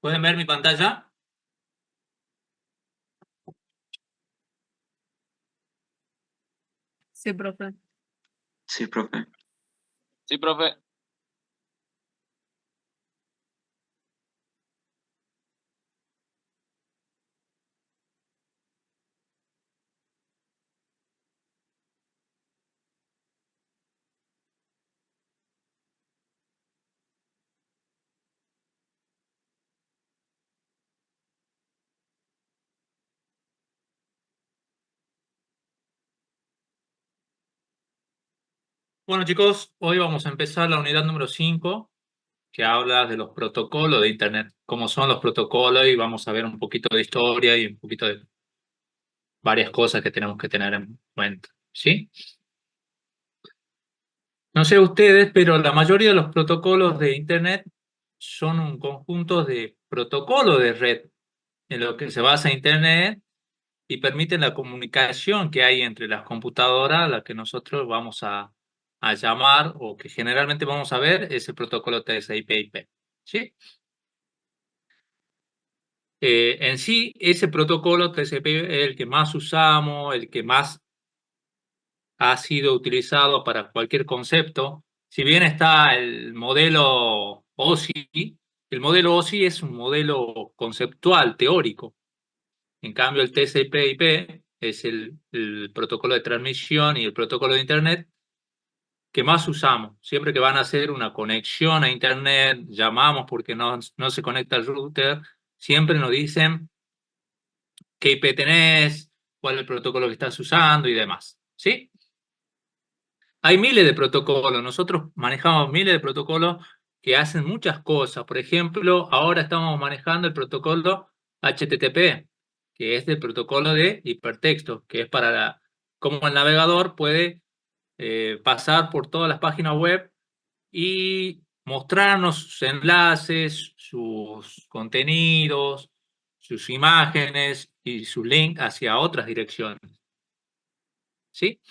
¿Pueden ver mi pantalla? Sí, profe. Sí, profe. Sí, profe. Bueno, chicos, hoy vamos a empezar la unidad número 5, que habla de los protocolos de Internet, cómo son los protocolos, y vamos a ver un poquito de historia y un poquito de varias cosas que tenemos que tener en cuenta, ¿sí? No sé ustedes, pero la mayoría de los protocolos de Internet son un conjunto de protocolos de red en lo que se basa Internet y permiten la comunicación que hay entre las computadoras, a la que nosotros vamos a llamar, o que generalmente vamos a ver, es el protocolo TCP/IP. ¿Sí? En sí, ese protocolo TCP/IP es el que más usamos, el que más ha sido utilizado para cualquier concepto. Si bien está el modelo OSI, el modelo OSI es un modelo conceptual, teórico. En cambio, el TCP/IP es el protocolo de transmisión y el protocolo de Internet que más usamos. Siempre que van a hacer una conexión a Internet, llamamos porque no se conecta al router, siempre nos dicen qué IP tenés, cuál es el protocolo que estás usando y demás. ¿Sí? Hay miles de protocolos. Nosotros manejamos miles de protocolos que hacen muchas cosas. Por ejemplo, ahora estamos manejando el protocolo HTTP, que es el protocolo de hipertexto, que es para cómo el navegador puede pasar por todas las páginas web y mostrarnos sus enlaces, sus contenidos, sus imágenes y sus links hacia otras direcciones. ¿Sí?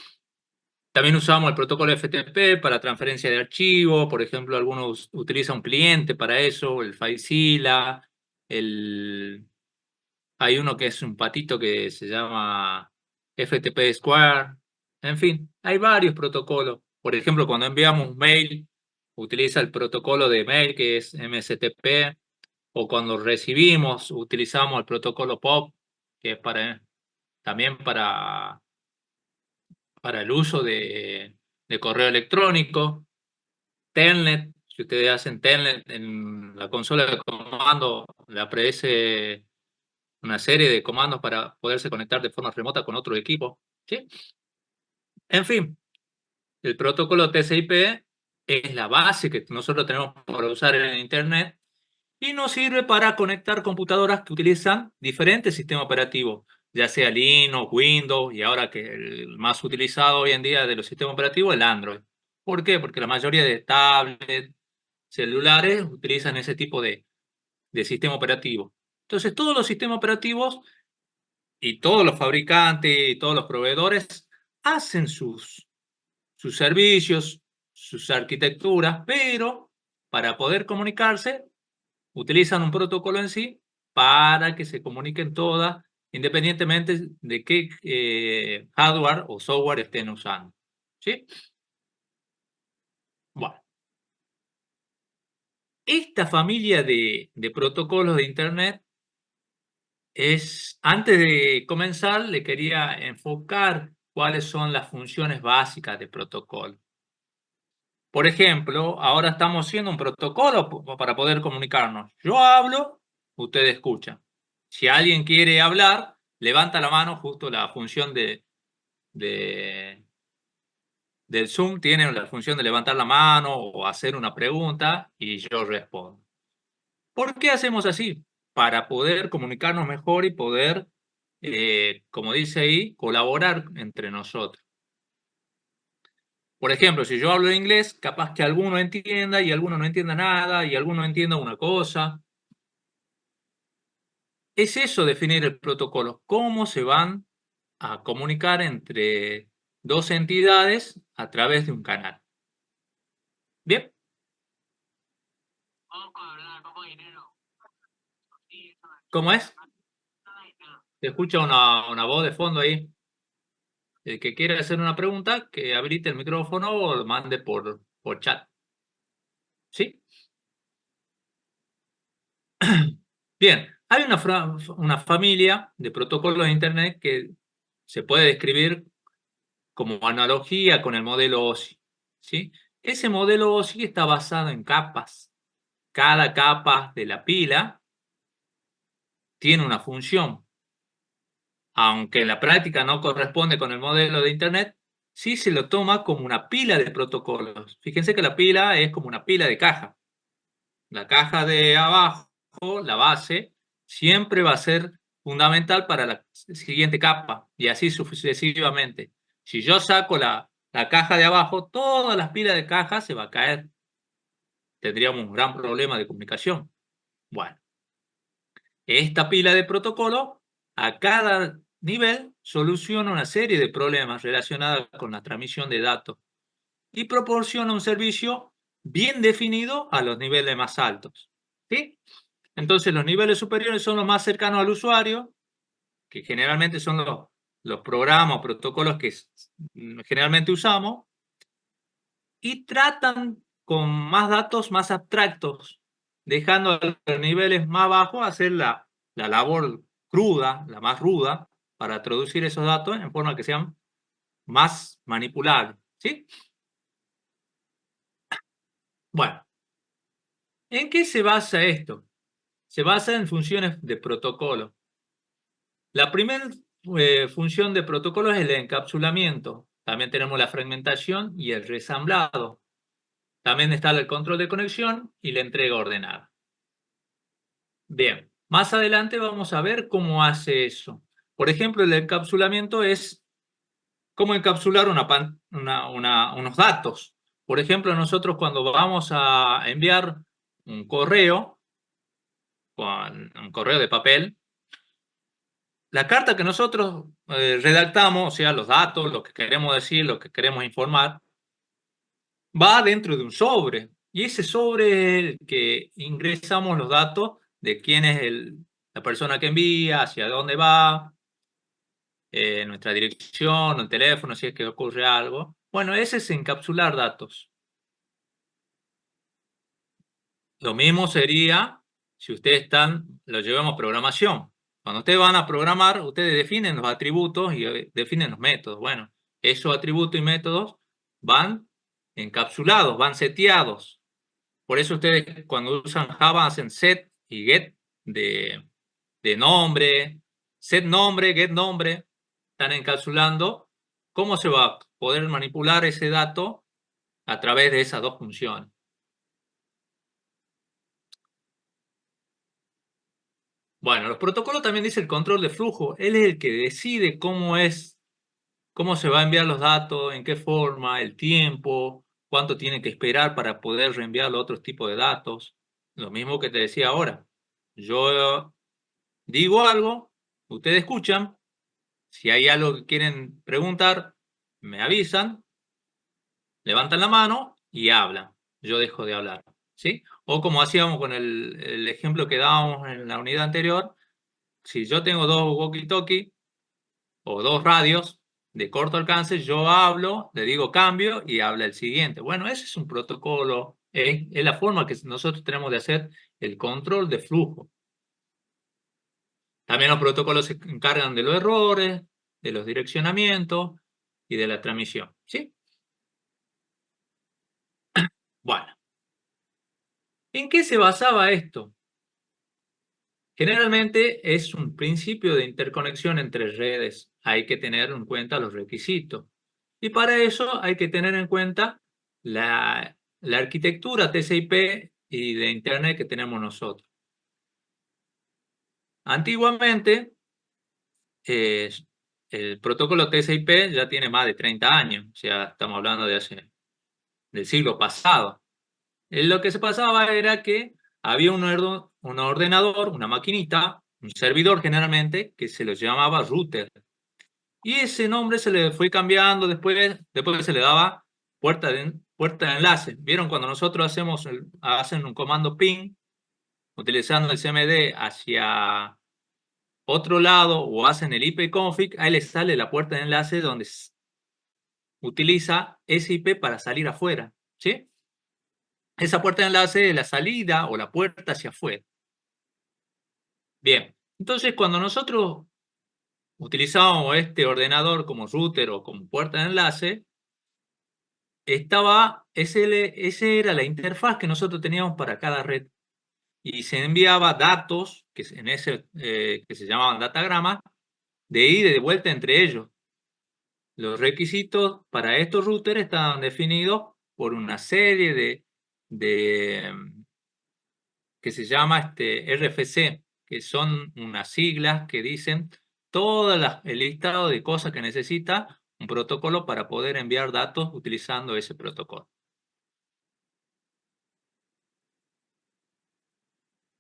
También usamos el protocolo FTP para transferencia de archivos. Por ejemplo, algunos utilizan un cliente para eso, el FileZilla, hay uno que es un patito que se llama FTP Square. En fin, hay varios protocolos. Por ejemplo, cuando enviamos un mail, utiliza el protocolo de mail que es MSTP, o cuando recibimos, utilizamos el protocolo POP, que es también para el uso de correo electrónico. Telnet, si ustedes hacen Telnet en la consola de comando, le aparece una serie de comandos para poderse conectar de forma remota con otro equipo. ¿Sí? En fin, el protocolo TCP es la base que nosotros tenemos para usar en Internet y nos sirve para conectar computadoras que utilizan diferentes sistemas operativos, ya sea Linux, Windows, y ahora que el más utilizado hoy en día de los sistemas operativos es el Android. ¿Por qué? Porque la mayoría de tablets, celulares utilizan ese tipo de sistema operativo. Entonces, todos los sistemas operativos y todos los fabricantes y todos los proveedores hacen sus servicios, sus arquitecturas, pero para poder comunicarse utilizan un protocolo en sí para que se comuniquen todas, independientemente de qué hardware o software estén usando. ¿Sí? Bueno, esta familia de protocolos de Internet antes de comenzar, le quería enfocar cuáles son las funciones básicas de protocolo. Por ejemplo, ahora estamos haciendo un protocolo para poder comunicarnos. Yo hablo, usted escucha. Si alguien quiere hablar, levanta la mano, justo la función de- del Zoom tiene la función de levantar la mano o hacer una pregunta y yo respondo. ¿Por qué hacemos así? Para poder comunicarnos mejor y poder, como dice ahí, colaborar entre nosotros. Por ejemplo, si yo hablo inglés, capaz que alguno entienda y alguno no entienda nada y alguno entienda una cosa. Es eso definir el protocolo, cómo se van a comunicar entre dos entidades a través de un canal. ¿Bien? ¿Cómo es? Se escucha una voz de fondo ahí. El que quiere hacer una pregunta, que habilite el micrófono o lo mande por chat. ¿Sí? Bien, hay una familia de protocolos de Internet que se puede describir como analogía con el modelo OSI. ¿Sí? Ese modelo OSI está basado en capas. Cada capa de la pila tiene una función. Aunque en la práctica no corresponde con el modelo de Internet, sí se lo toma como una pila de protocolos. Fíjense que la pila es como una pila de caja. La caja de abajo, la base, siempre va a ser fundamental para la siguiente capa y así sucesivamente. Si yo saco la caja de abajo, todas las pilas de caja se va a caer. Tendríamos un gran problema de comunicación. Bueno, esta pila de protocolo a cada nivel soluciona una serie de problemas relacionados con la transmisión de datos y proporciona un servicio bien definido a los niveles más altos. ¿Sí? Entonces los niveles superiores son los más cercanos al usuario, que generalmente son los programas o protocolos que generalmente usamos, y tratan con más datos más abstractos, dejando a los niveles más bajos hacer la labor cruda, la más ruda, para traducir esos datos en forma que sean más manipulables. ¿Sí? Bueno, ¿en qué se basa esto? Se basa en funciones de protocolo. La primera función de protocolo es el encapsulamiento. También tenemos la fragmentación y el resamblado. También está el control de conexión y la entrega ordenada. Bien, más adelante vamos a ver cómo hace eso. Por ejemplo, el encapsulamiento es cómo encapsular unos datos. Por ejemplo, nosotros cuando vamos a enviar un correo de papel, la carta que nosotros redactamos, o sea, los datos, lo que queremos decir, lo que queremos informar, va dentro de un sobre. Y ese sobre es el que ingresamos los datos de quién es la persona que envía, hacia dónde va, nuestra dirección, el teléfono, si es que ocurre algo. Bueno, ese es encapsular datos. Lo mismo sería si ustedes lo llevamos a programación. Cuando ustedes van a programar, ustedes definen los atributos y definen los métodos. Bueno, esos atributos y métodos van encapsulados, van seteados. Por eso ustedes cuando usan Java hacen set y get de nombre, set nombre, get nombre, están encapsulando cómo se va a poder manipular ese dato a través de esas dos funciones. Bueno, los protocolos también dice el control de flujo. Él es el que decide cómo se va a enviar los datos, en qué forma, el tiempo, cuánto tiene que esperar para poder reenviar otros tipos de datos. Lo mismo que te decía ahora. Yo digo algo, ustedes escuchan, si hay algo que quieren preguntar, me avisan, levantan la mano y hablan. Yo dejo de hablar, ¿sí? O como hacíamos con el ejemplo que dábamos en la unidad anterior, si yo tengo dos walkie-talkie o dos radios de corto alcance, yo hablo, le digo cambio y habla el siguiente. Bueno, ese es un protocolo, es la forma que nosotros tenemos de hacer el control de flujo. También los protocolos se encargan de los errores, de los direccionamientos y de la transmisión. ¿Sí? Bueno, ¿en qué se basaba esto? Generalmente es un principio de interconexión entre redes. Hay que tener en cuenta los requisitos. Y para eso hay que tener en cuenta la arquitectura TCP y de Internet que tenemos nosotros. Antiguamente, el protocolo TCP ya tiene más de 30 años, o sea, estamos hablando del siglo pasado. Lo que se pasaba era que había un ordenador, una maquinita, un servidor generalmente, que se lo llamaba router. Y ese nombre se le fue cambiando después se le daba puerta de enlace. ¿Vieron cuando nosotros hacen un comando ping? utilizando el CMD hacia otro lado o hacen el ipconfig, ahí les sale la puerta de enlace donde utiliza ese IP para salir afuera, ¿sí? Esa puerta de enlace es la salida o la puerta hacia afuera. Bien, entonces cuando nosotros utilizábamos este ordenador como router o como puerta de enlace, ese era la interfaz que nosotros teníamos para cada red. Y se enviaba datos, que se llamaban datagramas, de ida y de vuelta entre ellos. Los requisitos para estos routers estaban definidos por una serie que se llama RFC, que son unas siglas que dicen todo el listado de cosas que necesita un protocolo para poder enviar datos utilizando ese protocolo.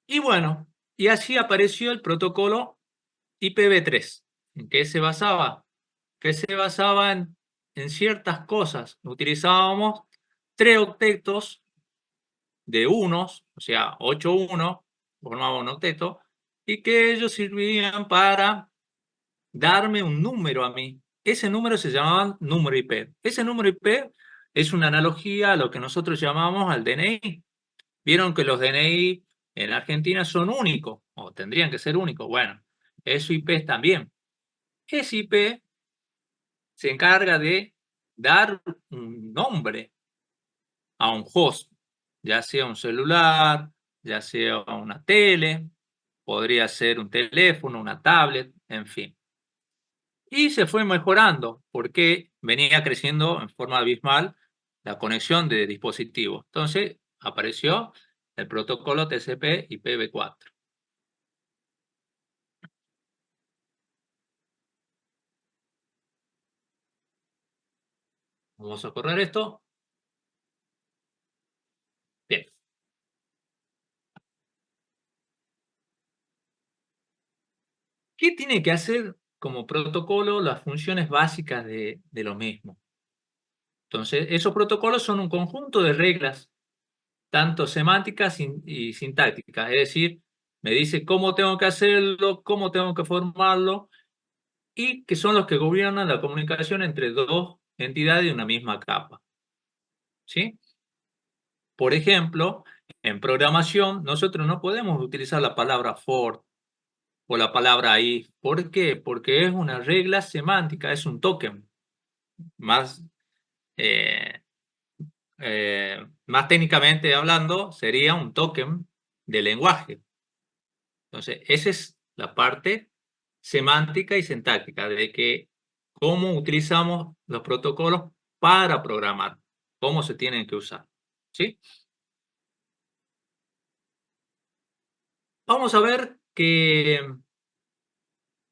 Y bueno, y así apareció el protocolo IPv3. ¿En qué se basaba? Que se basaba en ciertas cosas. Utilizábamos 3 octetos de unos, o sea, 8 unos, formaba un octeto, y que ellos servían para darme un número a mí. Ese número se llamaba número IP. Ese número IP es una analogía a lo que nosotros llamamos al DNI. Vieron que los DNI en Argentina son únicos, o tendrían que ser únicos. Bueno, eso IP también. Ese IP se encarga de dar un nombre a un host, ya sea un celular, ya sea una tele, podría ser un teléfono, una tablet, en fin. Y se fue mejorando porque venía creciendo en forma abismal la conexión de dispositivos. Entonces apareció el protocolo TCP IPv4. Vamos a correr esto. Bien. ¿Qué tiene que hacer como protocolo las funciones básicas de lo mismo? Entonces, esos protocolos son un conjunto de reglas, tanto semánticas y sintácticas. Es decir, me dice cómo tengo que hacerlo, cómo tengo que formarlo, y que son los que gobiernan la comunicación entre dos entidades de una misma capa. ¿Sí? Por ejemplo, en programación, nosotros no podemos utilizar la palabra for o la palabra if. ¿Por qué? Porque es una regla semántica, es un token. Más, eh, más técnicamente hablando, sería un token de lenguaje. Entonces, esa es la parte semántica y sintáctica de que cómo utilizamos los protocolos para programar, cómo se tienen que usar. ¿Sí? Vamos a ver que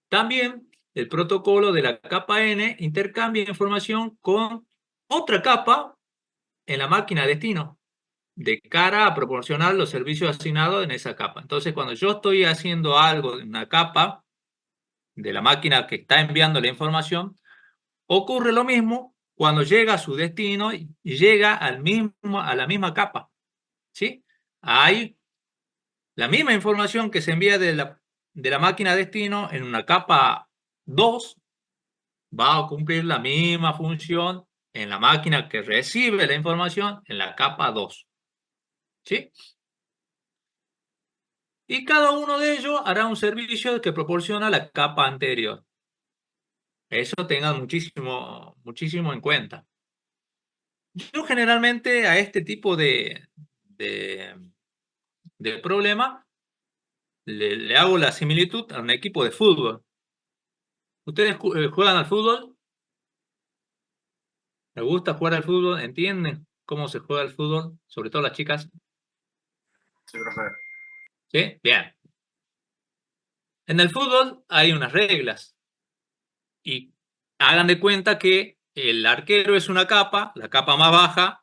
también el protocolo de la capa N intercambia información con otra capa en la máquina destino de cara a proporcionar los servicios asignados en esa capa. Entonces, cuando yo estoy haciendo algo en una capa de la máquina que está enviando la información, ocurre lo mismo cuando llega a su destino y llega a la misma capa. ¿Sí? Hay la misma información que se envía de la máquina destino en una capa 2 va a cumplir la misma función en la máquina que recibe la información en la capa 2. ¿Sí? Y cada uno de ellos hará un servicio que proporciona la capa anterior. Eso tengan muchísimo, muchísimo en cuenta. Yo generalmente a este tipo de problema le hago la similitud a un equipo de fútbol. ¿Ustedes juegan al fútbol? ¿Les gusta jugar al fútbol? ¿Entienden cómo se juega al fútbol? Sobre todo las chicas. Sí, profe. ¿Sí? Bien. En el fútbol hay unas reglas. Y hagan de cuenta que el arquero es una capa, la capa más baja,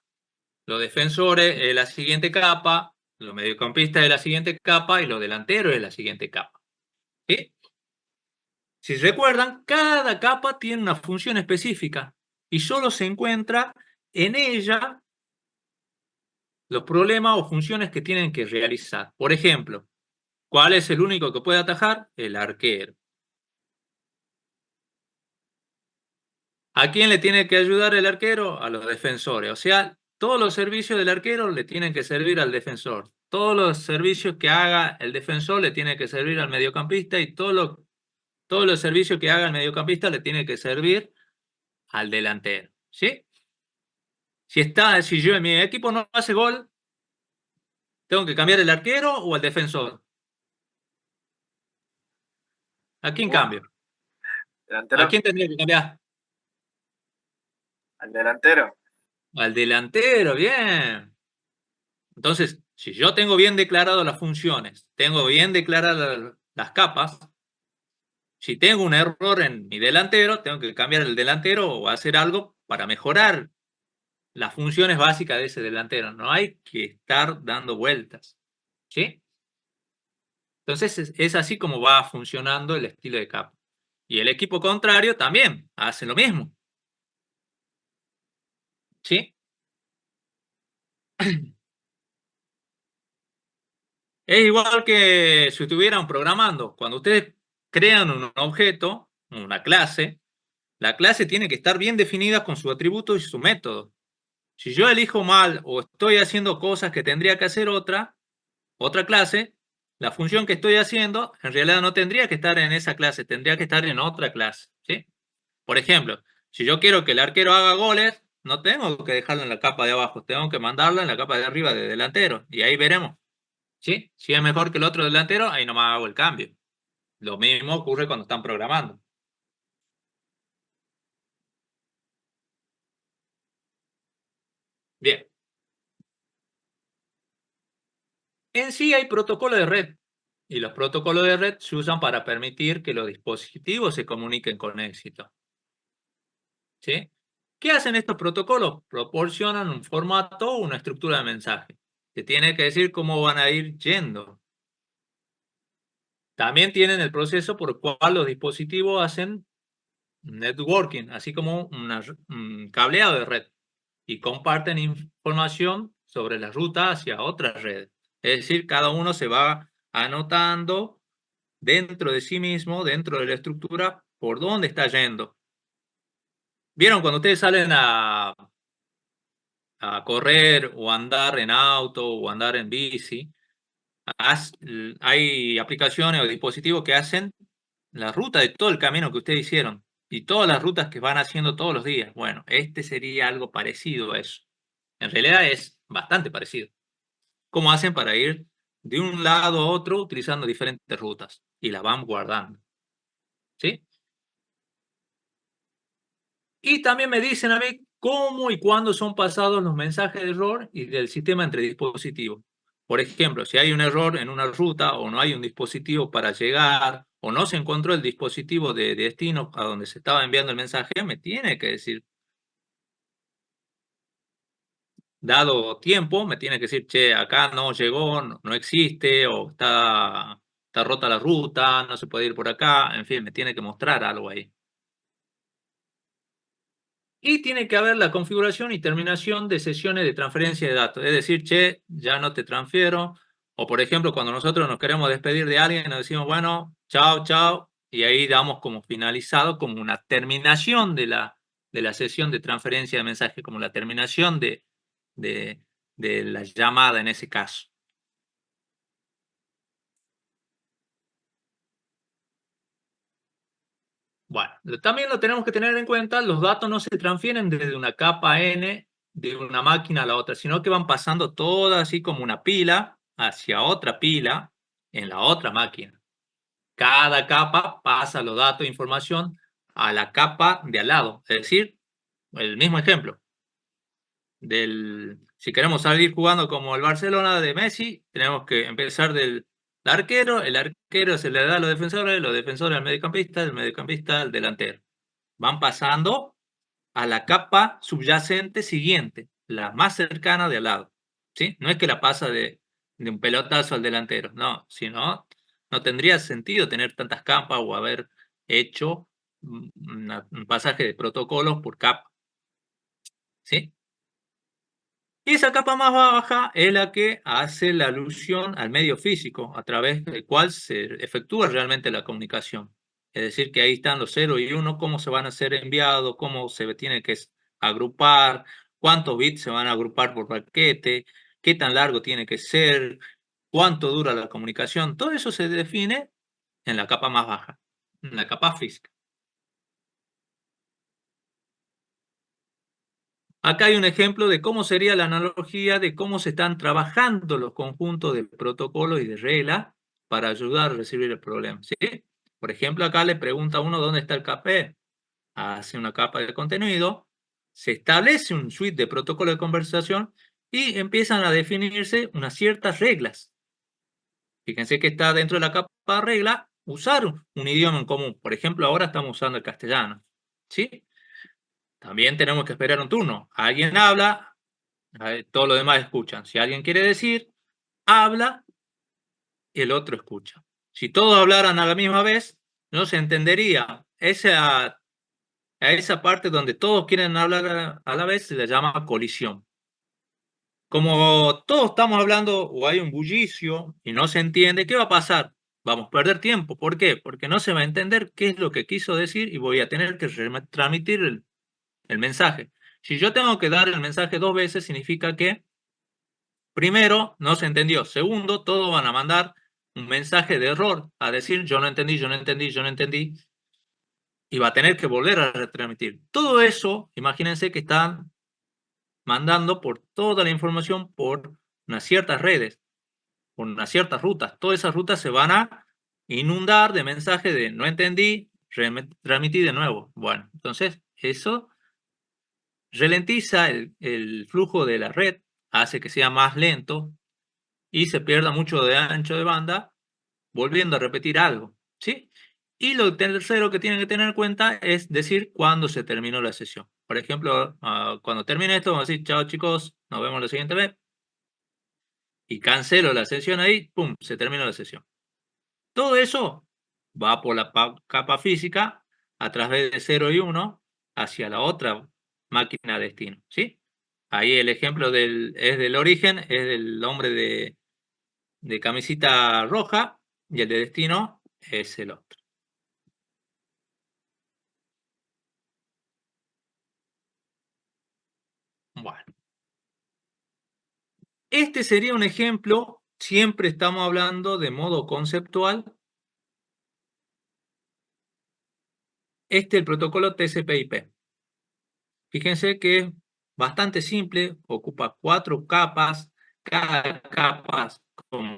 los defensores es la siguiente capa, los mediocampistas es la siguiente capa y los delanteros es la siguiente capa. ¿Sí? Si recuerdan, cada capa tiene una función específica y solo se encuentra en ella los problemas o funciones que tienen que realizar. Por ejemplo, ¿cuál es el único que puede atajar? El arquero. ¿A quién le tiene que ayudar el arquero? A los defensores. O sea, todos los servicios del arquero le tienen que servir al defensor. Todos los servicios que haga el defensor le tienen que servir al mediocampista y todos los servicios que haga el mediocampista le tienen que servir al delantero. ¿Sí? Si yo en mi equipo no hace gol, ¿tengo que cambiar el arquero o el defensor? ¿A quién cambio? Delantero. ¿A quién tendría que cambiar? Al delantero. Al delantero, bien. Entonces, si yo tengo bien declaradas las funciones, tengo bien declaradas las capas, si tengo un error en mi delantero, tengo que cambiar el delantero o hacer algo para mejorar las funciones básicas de ese delantero. No hay que estar dando vueltas. ¿Sí? Entonces, es así como va funcionando el estilo de capa. Y el equipo contrario también hace lo mismo. ¿Sí? Es igual que si estuvieran programando. Cuando ustedes crean un objeto, una clase, la clase tiene que estar bien definida con su atributo y su método. Si yo elijo mal o estoy haciendo cosas que tendría que hacer otra clase, la función que estoy haciendo en realidad no tendría que estar en esa clase, tendría que estar en otra clase. ¿Sí? Por ejemplo, si yo quiero que el arquero haga goles, no tengo que dejarlo en la capa de abajo, tengo que mandarlo en la capa de arriba de delantero. Y ahí veremos. ¿Sí? Si es mejor que el otro delantero, ahí nomás hago el cambio. Lo mismo ocurre cuando están programando. Bien. En sí hay protocolos de red. Y los protocolos de red se usan para permitir que los dispositivos se comuniquen con éxito. ¿Sí? ¿Qué hacen estos protocolos? Proporcionan un formato o una estructura de mensaje. Se tiene que decir cómo van a ir yendo. También tienen el proceso por el cual los dispositivos hacen networking, así como un cableado de red, y comparten información sobre la ruta hacia otras redes. Es decir, cada uno se va anotando dentro de sí mismo, dentro de la estructura, por dónde está yendo. ¿Vieron cuando ustedes salen a correr o andar en auto o andar en bici? Hay aplicaciones o dispositivos que hacen la ruta de todo el camino que ustedes hicieron y todas las rutas que van haciendo todos los días. Bueno, este sería algo parecido a eso. En realidad es bastante parecido. ¿Cómo hacen para ir de un lado a otro utilizando diferentes rutas? Y las van guardando. ¿Sí? Y también me dicen a mí cómo y cuándo son pasados los mensajes de error y del sistema entre dispositivos. Por ejemplo, si hay un error en una ruta o no hay un dispositivo para llegar o no se encontró el dispositivo de destino a donde se estaba enviando el mensaje, me tiene que decir, dado tiempo, me tiene que decir, che, acá no llegó, no existe o está rota la ruta, no se puede ir por acá, en fin, me tiene que mostrar algo ahí. Y tiene que haber la configuración y terminación de sesiones de transferencia de datos. Es decir, che, ya no te transfiero. O por ejemplo, cuando nosotros nos queremos despedir de alguien, nos decimos, bueno, chao, chao. Y ahí damos como finalizado, como una terminación de la sesión de transferencia de mensaje, como la terminación de, de la llamada en ese caso. Bueno, también lo tenemos que tener en cuenta, los datos no se transfieren desde una capa N de una máquina a la otra, sino que van pasando todas así como una pila hacia otra pila en la otra máquina. Cada capa pasa los datos e información a la capa de al lado. Es decir, el mismo ejemplo. Si queremos salir jugando como el Barcelona de Messi, tenemos que empezar del arquero, el arquero se le da a los defensores al mediocampista, el mediocampista al delantero. Van pasando a la capa subyacente siguiente, la más cercana de al lado. ¿Sí? No es que la pasa de un pelotazo al delantero, no, sino no tendría sentido tener tantas capas o haber hecho un pasaje de protocolos por capa. ¿Sí? Y esa capa más baja es la que hace la alusión al medio físico a través del cual se efectúa realmente la comunicación. Es decir, que ahí están los 0 y 1, cómo se van a ser enviados, cómo se tiene que agrupar, cuántos bits se van a agrupar por paquete, qué tan largo tiene que ser, cuánto dura la comunicación. Todo eso se define en la capa más baja, en la capa física. Acá hay un ejemplo de cómo sería la analogía de cómo se están trabajando los conjuntos de protocolos y de reglas para ayudar a resolver el problema, ¿sí? Por ejemplo, acá le pregunta a uno dónde está el KP, hace una capa de contenido, se establece un suite de protocolo de conversación y empiezan a definirse unas ciertas reglas. Fíjense que está dentro de la capa regla usar un idioma en común. Por ejemplo, ahora estamos usando el castellano, ¿sí? También tenemos que esperar un turno. Alguien habla, todos los demás escuchan. Si alguien quiere decir, habla y el otro escucha. Si todos hablaran a la misma vez, no se entendería. A esa parte donde todos quieren hablar a la vez se le llama colisión. Como todos estamos hablando o hay un bullicio y no se entiende, ¿qué va a pasar? Vamos a perder tiempo. ¿Por qué? Porque no se va a entender qué es lo que quiso decir y voy a tener que transmitir el mensaje. Si yo tengo que dar el mensaje 2 veces, significa que primero, no se entendió. Segundo, todos van a mandar un mensaje de error a decir yo no entendí, yo no entendí, yo no entendí. Y va a tener que volver a retransmitir. Todo eso, imagínense que están mandando por toda la información por unas ciertas redes, por unas ciertas rutas. Todas esas rutas se van a inundar de mensajes de no entendí, transmití de nuevo. Bueno, entonces eso ralentiza el flujo de la red, hace que sea más lento y se pierda mucho de ancho de banda, volviendo a repetir algo, ¿sí? Y lo tercero que tienen que tener en cuenta es decir cuándo se terminó la sesión. Por ejemplo, cuando termine esto, vamos a decir, chao chicos, nos vemos la siguiente vez. Y cancelo la sesión ahí, pum, se terminó la sesión. Todo eso va por la capa física a través de 0 y 1 hacia la otra máquina destino, ¿sí? Ahí el ejemplo es del origen, es del hombre de camisita roja y el de destino es el otro. Bueno, este sería un ejemplo, siempre estamos hablando de modo conceptual. Este es el protocolo TCP/IP. Fíjense que es bastante simple, ocupa 4 capas, cada capa, como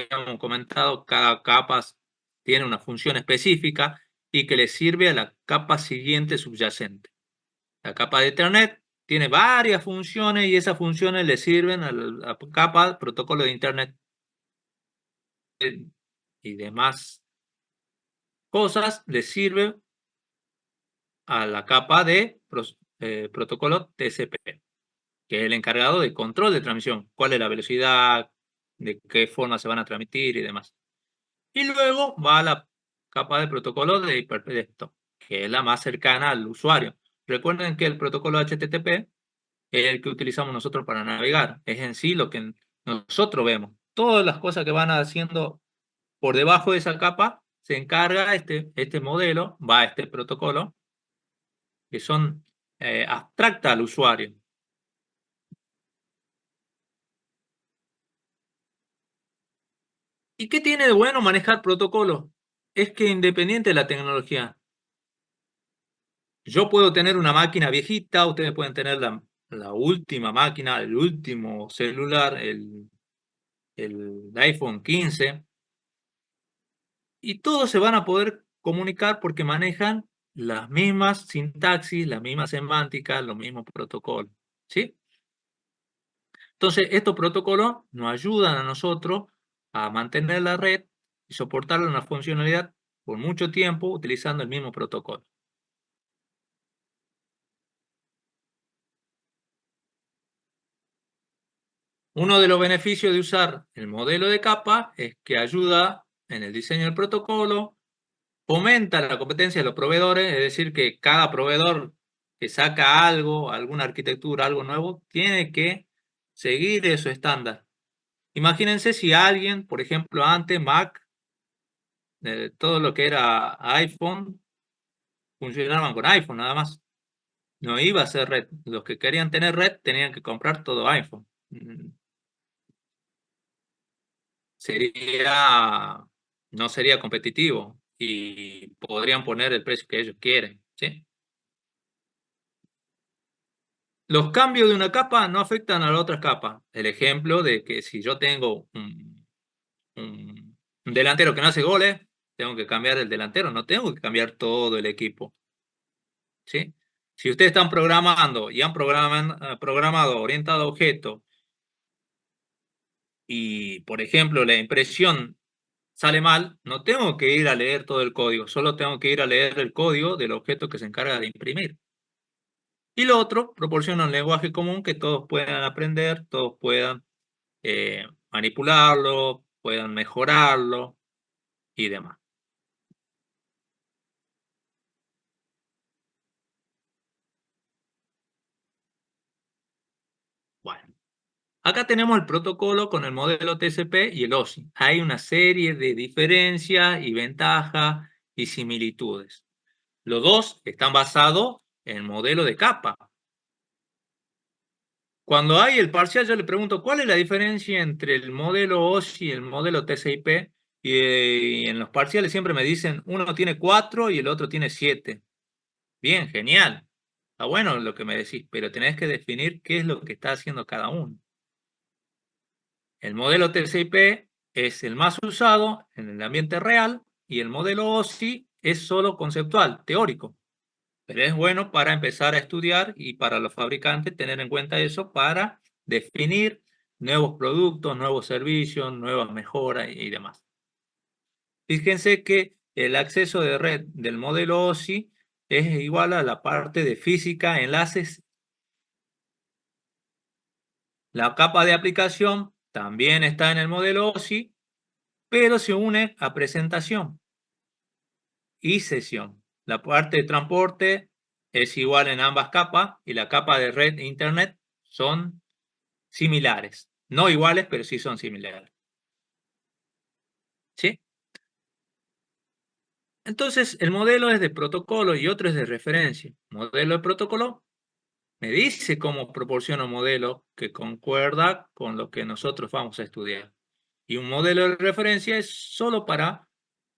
hemos comentado, cada capa tiene una función específica y que le sirve a la capa siguiente subyacente. La capa de Ethernet tiene varias funciones y esas funciones le sirven a la capa protocolo de Internet y demás cosas le sirve a la capa de protocolo TCP, que es el encargado de control de transmisión, cuál es la velocidad, de qué forma se van a transmitir y demás. Y luego va a la capa de protocolo de hipertexto, que es la más cercana al usuario. Recuerden que el protocolo HTTP es el que utilizamos nosotros para navegar, es en sí lo que nosotros vemos. Todas las cosas que van haciendo por debajo de esa capa se encarga este modelo, va a este protocolo, que son abstractas al usuario. ¿Y qué tiene de bueno manejar protocolos? Es que independiente de la tecnología, yo puedo tener una máquina viejita, ustedes pueden tener la última máquina, el último celular, el iPhone 15, y todos se van a poder comunicar porque manejan las mismas sintaxis, las mismas semánticas, los mismos protocolos, ¿sí? Entonces, estos protocolos nos ayudan a nosotros a mantener la red y soportar una funcionalidad por mucho tiempo utilizando el mismo protocolo. Uno de los beneficios de usar el modelo de capa es que ayuda en el diseño del protocolo, fomenta la competencia de los proveedores, es decir, que cada proveedor que saca algo, alguna arquitectura, algo nuevo, tiene que seguir ese estándar. Imagínense si alguien, por ejemplo, antes Mac, todo lo que era iPhone, funcionaban con iPhone nada más. No iba a ser red. Los que querían tener red tenían que comprar todo iPhone. No sería competitivo y podrían poner el precio que ellos quieren, ¿sí? Los cambios de una capa no afectan a la otra capa. El ejemplo de que si yo tengo un delantero que no hace goles, tengo que cambiar el delantero, no tengo que cambiar todo el equipo, ¿sí? Si ustedes están programando y han programado orientado a objeto y, por ejemplo, la impresión sale mal, no tengo que ir a leer todo el código, solo tengo que ir a leer el código del objeto que se encarga de imprimir. Y lo otro proporciona un lenguaje común que todos puedan aprender, todos puedan manipularlo, puedan mejorarlo y demás. Bueno, acá tenemos el protocolo con el modelo TCP y el OSI. Hay una serie de diferencias y ventajas y similitudes. Los dos están basados en el modelo de capa. Cuando hay el parcial, yo le pregunto cuál es la diferencia entre el modelo OSI y el modelo TCP. Y en los parciales siempre me dicen uno tiene 4 y el otro tiene 7. Bien, genial. Está bueno lo que me decís, pero tenés que definir qué es lo que está haciendo cada uno. El modelo TCP es el más usado en el ambiente real y el modelo OSI es solo conceptual, teórico. Pero es bueno para empezar a estudiar y para los fabricantes tener en cuenta eso para definir nuevos productos, nuevos servicios, nuevas mejoras y demás. Fíjense que el acceso de red del modelo OSI es igual a la parte de física, enlaces. La capa de aplicación también está en el modelo OSI, pero se une a presentación y sesión. La parte de transporte es igual en ambas capas y la capa de red e internet son similares. No iguales, pero sí son similares. ¿Sí? Entonces, el modelo es de protocolo y otro es de referencia. Modelo de protocolo me dice cómo proporciona un modelo que concuerda con lo que nosotros vamos a estudiar. Y un modelo de referencia es solo para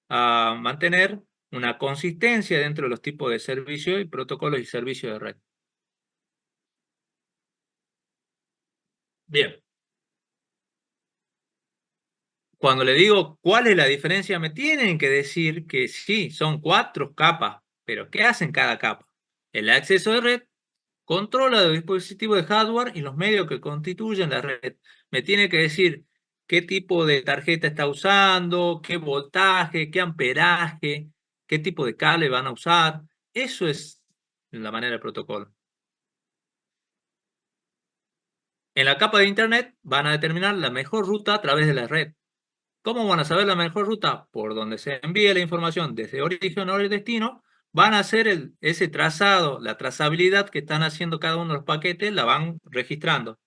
mantener una consistencia dentro de los tipos de servicios y protocolos y servicios de red. Bien. Cuando le digo cuál es la diferencia, me tienen que decir que sí, son 4 capas, pero ¿qué hacen cada capa? El acceso de red controla los dispositivos de hardware y los medios que constituyen la red. Me tiene que decir qué tipo de tarjeta está usando, qué voltaje, qué amperaje, qué tipo de cable van a usar. Eso es la manera del protocolo. En la capa de Internet van a determinar la mejor ruta a través de la red. ¿Cómo van a saber la mejor ruta? Por donde se envíe la información desde origen o destino, van a hacer ese trazado, la trazabilidad que están haciendo cada uno de los paquetes, la van registrando.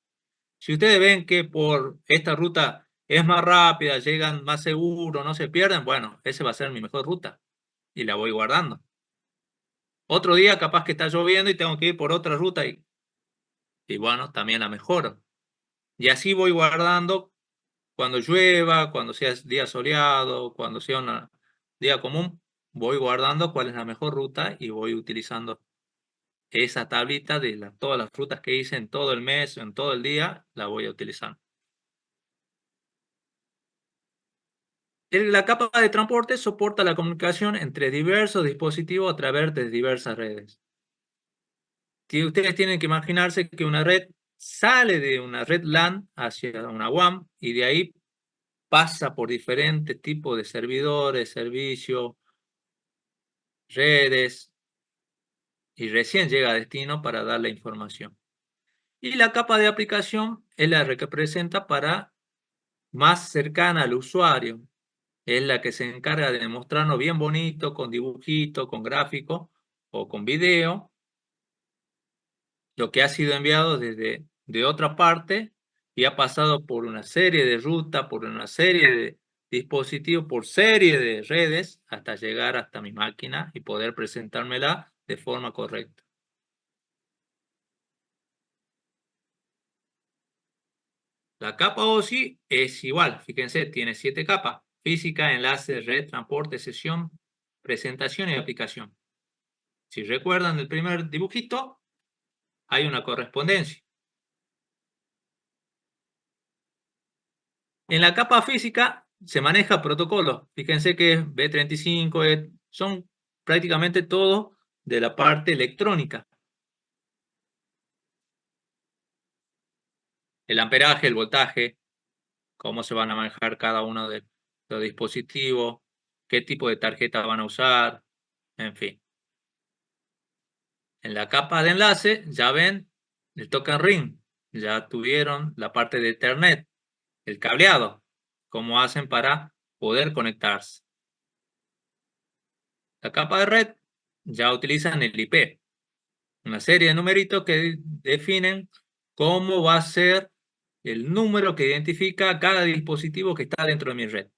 Si ustedes ven que por esta ruta es más rápida, llegan más seguro, no se pierden, bueno, esa va a ser mi mejor ruta y la voy guardando. Otro día capaz que está lloviendo y tengo que ir por otra ruta y bueno, también la mejoro. Y así voy guardando cuando llueva, cuando sea día soleado, cuando sea un día común, voy guardando cuál es la mejor ruta y voy utilizando esa tablita de todas las rutas que hice en todo el mes, en todo el día, la voy a utilizar. La capa de transporte soporta la comunicación entre diversos dispositivos a través de diversas redes. Ustedes tienen que imaginarse que una red sale de una red LAN hacia una WAN y de ahí pasa por diferentes tipos de servidores, servicios, redes y recién llega a destino para dar la información. Y la capa de aplicación es la que representa para más cercana al usuario. Es la que se encarga de mostrarnos bien bonito, con dibujito, con gráfico o con video, lo que ha sido enviado desde de otra parte y ha pasado por una serie de rutas, por una serie de dispositivos, por serie de redes, hasta llegar hasta mi máquina y poder presentármela de forma correcta. La capa OSI es igual, fíjense, tiene 7 capas: física, enlace, red, transporte, sesión, presentación y aplicación. Si recuerdan el primer dibujito, hay una correspondencia. En la capa física se maneja protocolos. Fíjense que es B35, son prácticamente todos de la parte electrónica. El amperaje, el voltaje, cómo se van a manejar cada uno de los dispositivos, qué tipo de tarjeta van a usar, en fin. En la capa de enlace ya ven el token ring, ya tuvieron la parte de Ethernet, el cableado, cómo hacen para poder conectarse. La capa de red ya utilizan el IP, una serie de numeritos que definen cómo va a ser el número que identifica cada dispositivo que está dentro de mi red.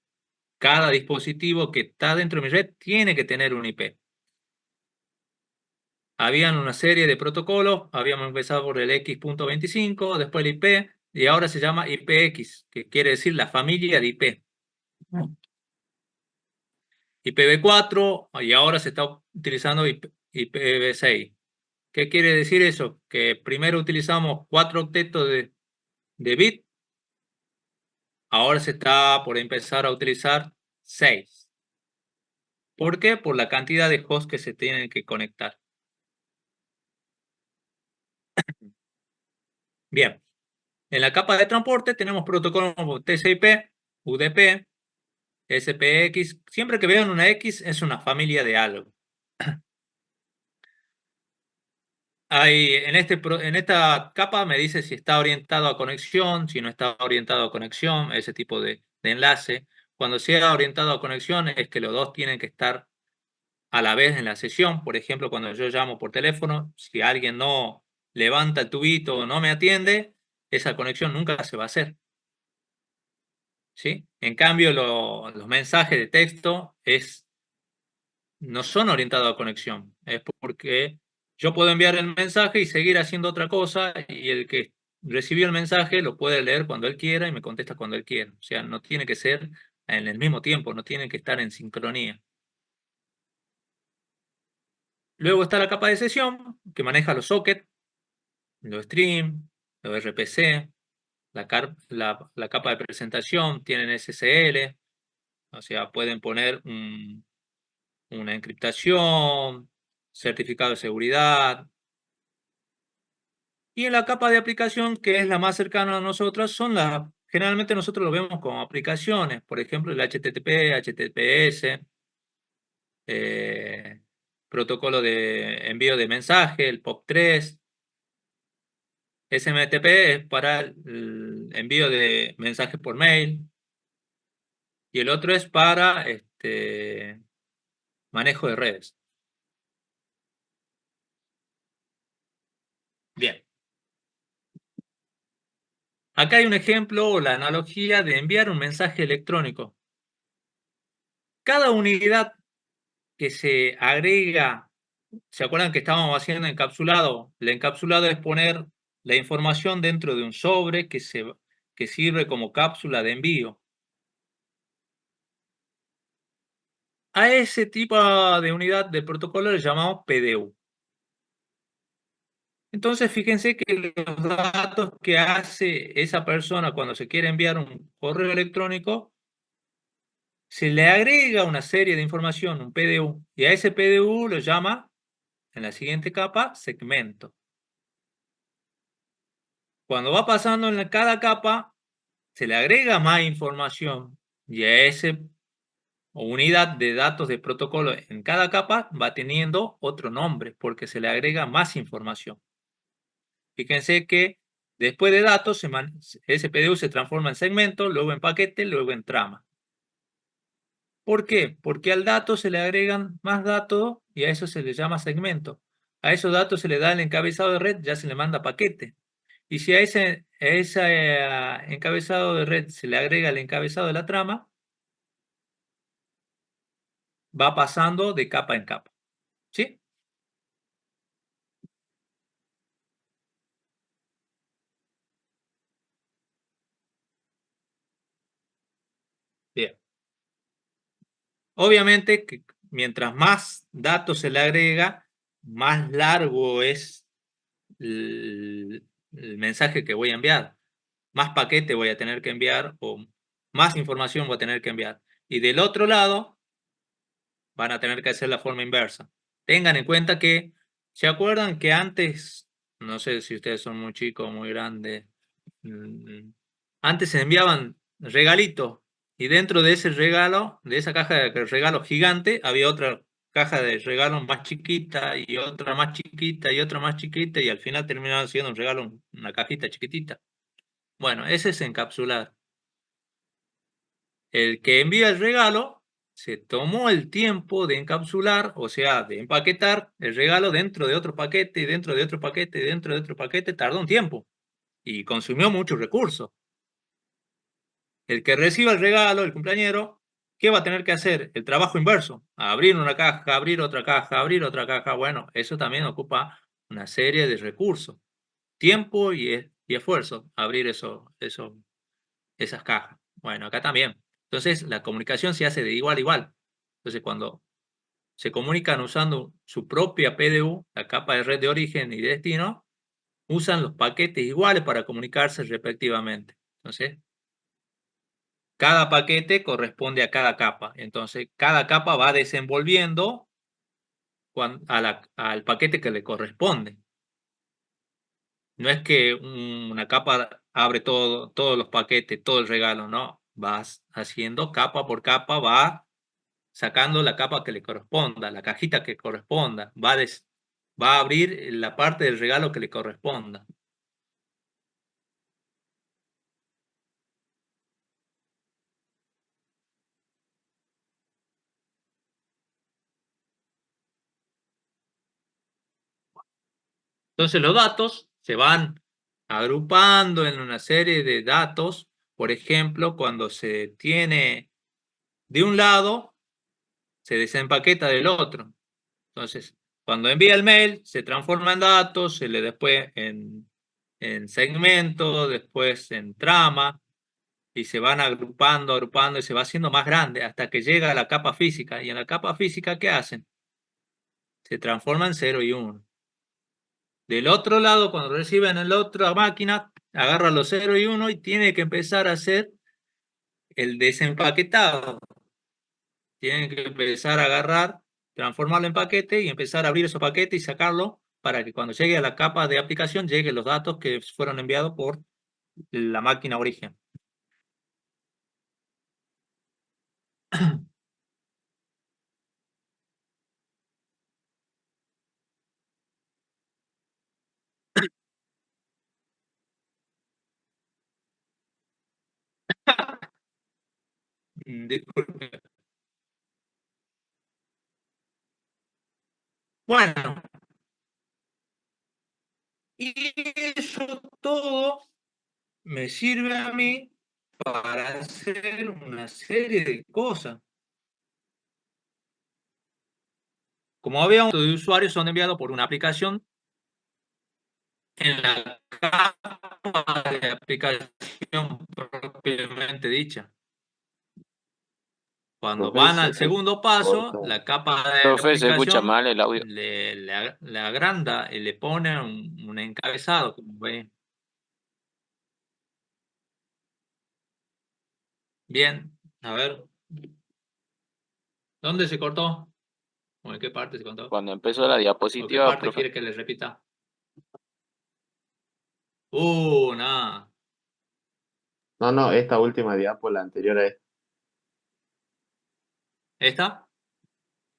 Cada dispositivo que está dentro de mi red tiene que tener un IP. Habían una serie de protocolos, habíamos empezado por el X.25, después el IP, y ahora se llama IPX, que quiere decir la familia de IP. IPv4, y ahora se está utilizando IPv6. ¿Qué quiere decir eso? Que primero utilizamos 4 octetos de bit, ahora se está por empezar a utilizar 6. ¿Por qué? Por la cantidad de hosts que se tienen que conectar. Bien, en la capa de transporte tenemos protocolos como TCP, UDP, SPX. Siempre que vean una X es una familia de algo. En esta capa me dice si está orientado a conexión, si no está orientado a conexión, ese tipo de enlace. Cuando sea orientado a conexión es que los dos tienen que estar a la vez en la sesión. Por ejemplo, cuando yo llamo por teléfono, si alguien no levanta el tubito o no me atiende, esa conexión nunca se va a hacer. ¿Sí? En cambio, los mensajes de texto no son orientados a conexión. Es porque yo puedo enviar el mensaje y seguir haciendo otra cosa, y el que recibió el mensaje lo puede leer cuando él quiera y me contesta cuando él quiera. O sea, no tiene que ser en el mismo tiempo, no tienen que estar en sincronía. Luego está la capa de sesión, que maneja los sockets, los streams, los RPC, la capa de presentación, tienen SSL, o sea, pueden poner una encriptación, certificado de seguridad. Y en la capa de aplicación, que es la más cercana a nosotros, generalmente nosotros lo vemos como aplicaciones, por ejemplo, el HTTP, HTTPS, protocolo de envío de mensaje, el POP3. SMTP es para el envío de mensajes por mail, y el otro es para manejo de redes. Bien. Acá hay un ejemplo o la analogía de enviar un mensaje electrónico. Cada unidad que se agrega, ¿se acuerdan que estábamos haciendo encapsulado? El encapsulado es poner la información dentro de un sobre que sirve como cápsula de envío. A ese tipo de unidad de protocolo le llamamos PDU. Entonces, fíjense que los datos que hace esa persona cuando se quiere enviar un correo electrónico, se le agrega una serie de información, un PDU, y a ese PDU lo llama, en la siguiente capa, segmento. Cuando va pasando en cada capa, se le agrega más información, y a esa unidad de datos de protocolo en cada capa va teniendo otro nombre, porque se le agrega más información. Fíjense que después de datos, ese PDU se transforma en segmento, luego en paquete, luego en trama. ¿Por qué? Porque al dato se le agregan más datos y a eso se le llama segmento. A esos datos se le da el encabezado de red, ya se le manda paquete. Y si a ese encabezado de red se le agrega el encabezado de la trama, va pasando de capa en capa. ¿Sí? Bien. Obviamente que mientras más datos se le agrega, más largo es el mensaje que voy a enviar. Más paquete voy a tener que enviar o más información voy a tener que enviar. Y del otro lado, van a tener que hacer la forma inversa. Tengan en cuenta que, ¿se acuerdan que antes, no sé si ustedes son muy chicos o muy grandes, antes se enviaban regalitos y dentro de ese regalo, de esa caja de regalo gigante, había otra caja de regalo más chiquita y otra más chiquita y otra más chiquita y al final terminaban siendo un regalo, una cajita chiquitita? Bueno, ese es encapsular. El que envía el regalo se tomó el tiempo de encapsular, o sea, de empaquetar el regalo dentro de otro paquete, dentro de otro paquete, dentro de otro paquete, tardó un tiempo y consumió muchos recursos. El que reciba el regalo, el cumpleañero, ¿qué va a tener que hacer? El trabajo inverso, abrir una caja, abrir otra caja, abrir otra caja. Bueno, eso también ocupa una serie de recursos, tiempo y esfuerzo, abrir esas cajas. Bueno, acá también. Entonces, la comunicación se hace de igual a igual. Entonces, cuando se comunican usando su propia PDU, la capa de red de origen y de destino, usan los paquetes iguales para comunicarse respectivamente. Entonces, cada paquete corresponde a cada capa. Entonces, cada capa va desenvolviendo al paquete que le corresponde. No es que una capa abre todos los paquetes, todo el regalo, no. Vas haciendo capa por capa, va sacando la capa que le corresponda, la cajita que corresponda, va a abrir la parte del regalo que le corresponda. Entonces los datos se van agrupando en una serie de datos. Por ejemplo, cuando se tiene de un lado, se desempaqueta del otro. Entonces, cuando envía el mail, se transforma en datos, se le después en segmento, después en trama, y se van agrupando, agrupando, y se va haciendo más grande hasta que llega a la capa física. Y en la capa física, ¿qué hacen? Se transforma en 0 y 1. Del otro lado, cuando reciben en la otra máquina, agarra los 0 y 1 y tiene que empezar a hacer el desempaquetado. Tienen que empezar a agarrar, transformarlo en paquete y empezar a abrir esos paquetes y sacarlo para que cuando llegue a la capa de aplicación lleguen los datos que fueron enviados por la máquina origen. Disculpe. Bueno, y eso todo me sirve a mí para hacer una serie de cosas. Como había un de usuarios son enviados por una aplicación, en la capa de aplicación propiamente dicha. Cuando van al segundo paso, la capa de Profe, se escucha aplicación mal el audio. le agranda y le pone un encabezado, como ven. Bien, a ver, ¿dónde se cortó? ¿O en qué parte se cortó? Cuando empezó la ¿O qué diapositiva, parte profe. quiere que le repita? Nada. No, esta última diapo, la anterior a esta, ¿Esta?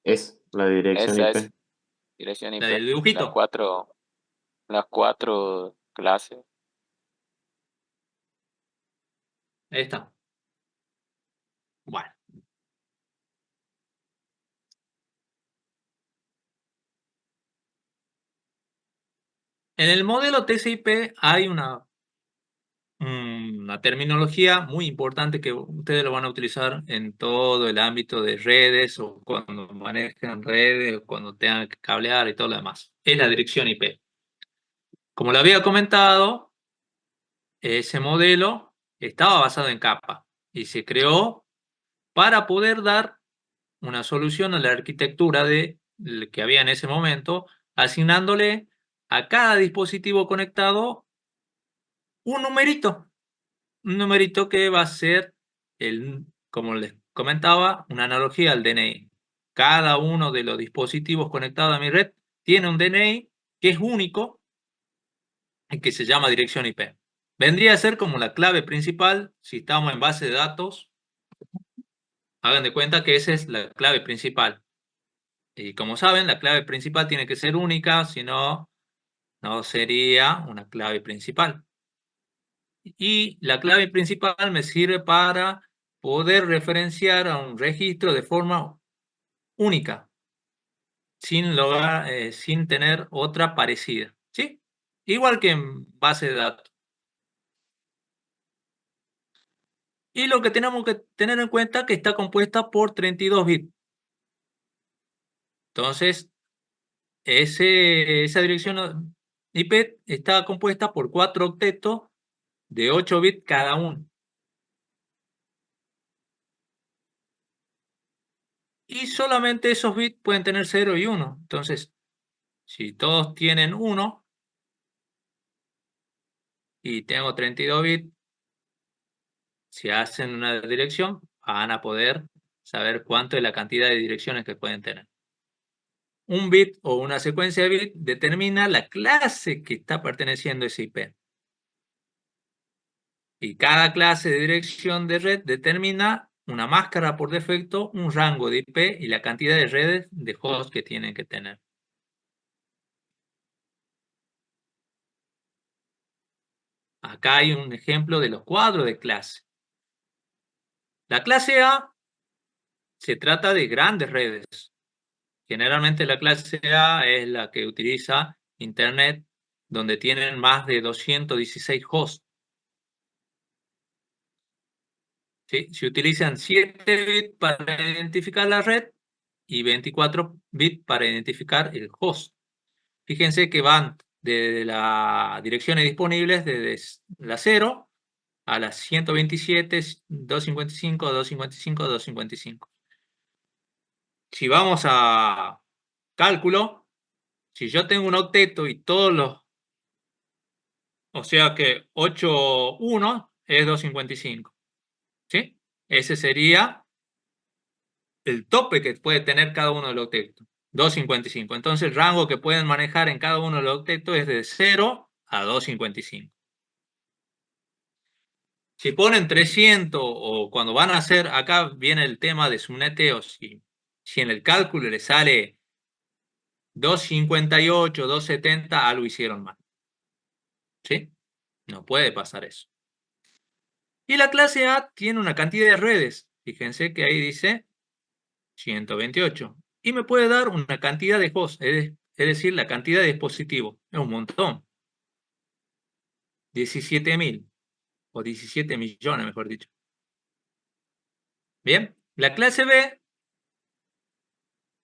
es la dirección Esa IP. es dirección ¿La IP. del dibujito? Las cuatro clases. Esta. Bueno. En el modelo TCP hay una terminología muy importante que ustedes lo van a utilizar en todo el ámbito de redes o cuando manejan redes o cuando tengan que cablear y todo lo demás. Es la dirección IP. Como lo había comentado, ese modelo estaba basado en capa y se creó para poder dar una solución a la arquitectura que había en ese momento, asignándole a cada dispositivo conectado un numerito que va a ser, como les comentaba, una analogía al DNI. Cada uno de los dispositivos conectados a mi red tiene un DNI que es único y que se llama dirección IP. Vendría a ser como la clave principal si estamos en base de datos. Hagan de cuenta que esa es la clave principal. Y como saben, la clave principal tiene que ser única, si no, no sería una clave principal. Y la clave principal me sirve para poder referenciar a un registro de forma única, sin tener otra parecida. ¿Sí? Igual que en base de datos. Y lo que tenemos que tener en cuenta es que está compuesta por 32 bits. Entonces, esa dirección IP está compuesta por 4 octetos de 8 bits cada uno. Y solamente esos bits pueden tener 0 y 1. Entonces, si todos tienen 1 y tengo 32 bits, si hacen una dirección, van a poder saber cuánto es la cantidad de direcciones que pueden tener. Un bit o una secuencia de bits determina la clase que está perteneciendo a ese IP. Y cada clase de dirección de red determina una máscara por defecto, un rango de IP y la cantidad de redes de host que tienen que tener. Acá hay un ejemplo de los cuadros de clase. La clase A se trata de grandes redes. Generalmente la clase A es la que utiliza Internet, donde tienen más de 216 hosts. ¿Sí? Se utilizan 7 bits para identificar la red y 24 bits para identificar el host. Fíjense que van de las direcciones disponibles desde la 0 a las 127, 255, 255, 255. Si vamos a cálculo, si yo tengo un octeto y todos los, o sea que 8, 1 es 255. ¿Sí? Ese sería el tope que puede tener cada uno de los octetos. 255. Entonces el rango que pueden manejar en cada uno de los octetos es de 0 a 255. Si ponen 300 o cuando van a hacer, acá viene el tema de subneteo, si en el cálculo le sale 258, 270, algo hicieron mal. ¿Sí? No puede pasar eso. Y la clase A tiene una cantidad de redes. Fíjense que ahí dice 128. Y me puede dar una cantidad de hosts, es decir, la cantidad de dispositivos. Es un montón. 17.000 o 17 millones, mejor dicho. Bien, la clase B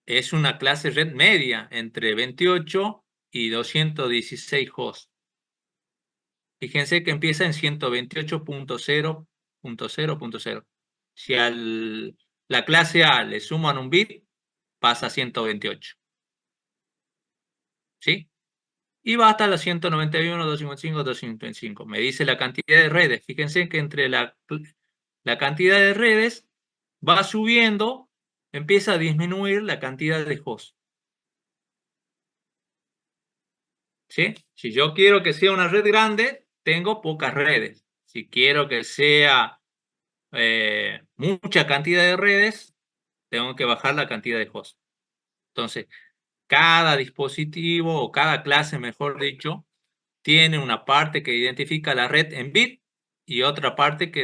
es una clase red media entre 28 y 216 hosts. Fíjense que empieza en 128.0.0.0. Si a la clase A le suman un bit, pasa a 128. ¿Sí? Y va hasta los 191, 255, 255. Me dice la cantidad de redes. Fíjense que entre la cantidad de redes va subiendo, empieza a disminuir la cantidad de hosts. ¿Sí? Si yo quiero que sea una red grande, tengo pocas redes. Si quiero que sea mucha cantidad de redes, tengo que bajar la cantidad de hosts. Entonces, cada dispositivo o cada clase, mejor dicho, tiene una parte que identifica la red en bit y otra parte que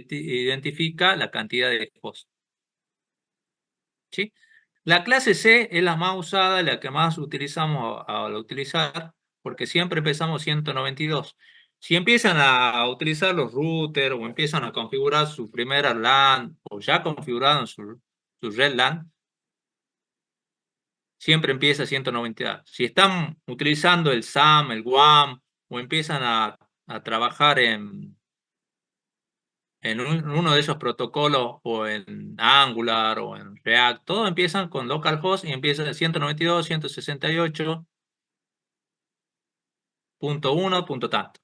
identifica la cantidad de hosts. ¿Sí? La clase C es la más usada, la que más utilizamos al utilizar, porque siempre empezamos 192. Si empiezan a utilizar los routers o empiezan a configurar su primera LAN o ya configuraron su red LAN, siempre empieza 192. Si están utilizando el SAM, el WAM o empiezan a trabajar en uno de esos protocolos o en Angular o en React, todos empiezan con localhost y empiezan en 192, 168.1, punto tanto.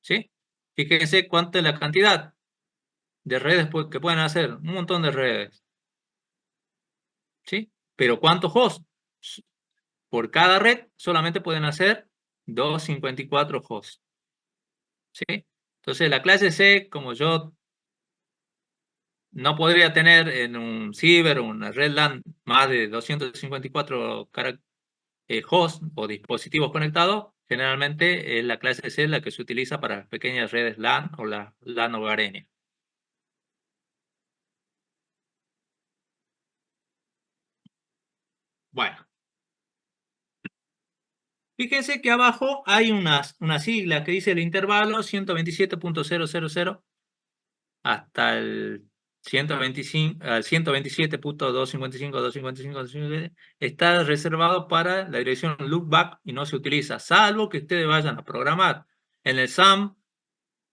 ¿Sí? Fíjense cuánta es la cantidad de redes que pueden hacer. Un montón de redes. ¿Sí? Pero ¿cuántos hosts? Por cada red solamente pueden hacer 254 hosts. ¿Sí? Entonces la clase C, como yo no podría tener en un ciber o una red LAN más de 254 hosts o dispositivos conectados, generalmente es la clase C la que se utiliza para las pequeñas redes LAN o la LAN hogareña. Bueno. Fíjense que abajo hay una sigla que dice el intervalo 127.000 hasta el 127.255.255 está reservado para la dirección loopback y no se utiliza, salvo que ustedes vayan a programar. En el SAM,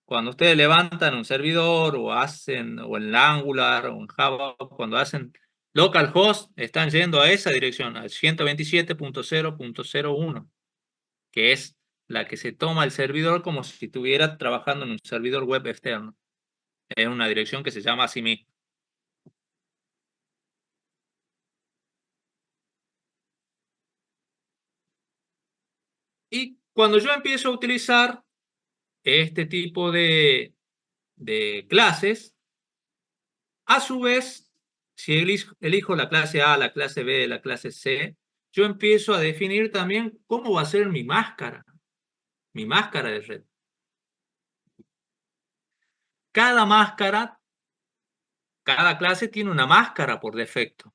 cuando ustedes levantan un servidor o hacen, o en Angular o en Java, cuando hacen localhost, están yendo a esa dirección, al 127.0.01, que es la que se toma el servidor como si estuviera trabajando en un servidor web externo. Es una dirección que se llama así mismo. Y cuando yo empiezo a utilizar este tipo de clases, a su vez, si elijo la clase A, la clase B, la clase C, yo empiezo a definir también cómo va a ser mi máscara de red. Cada máscara, cada clase tiene una máscara por defecto.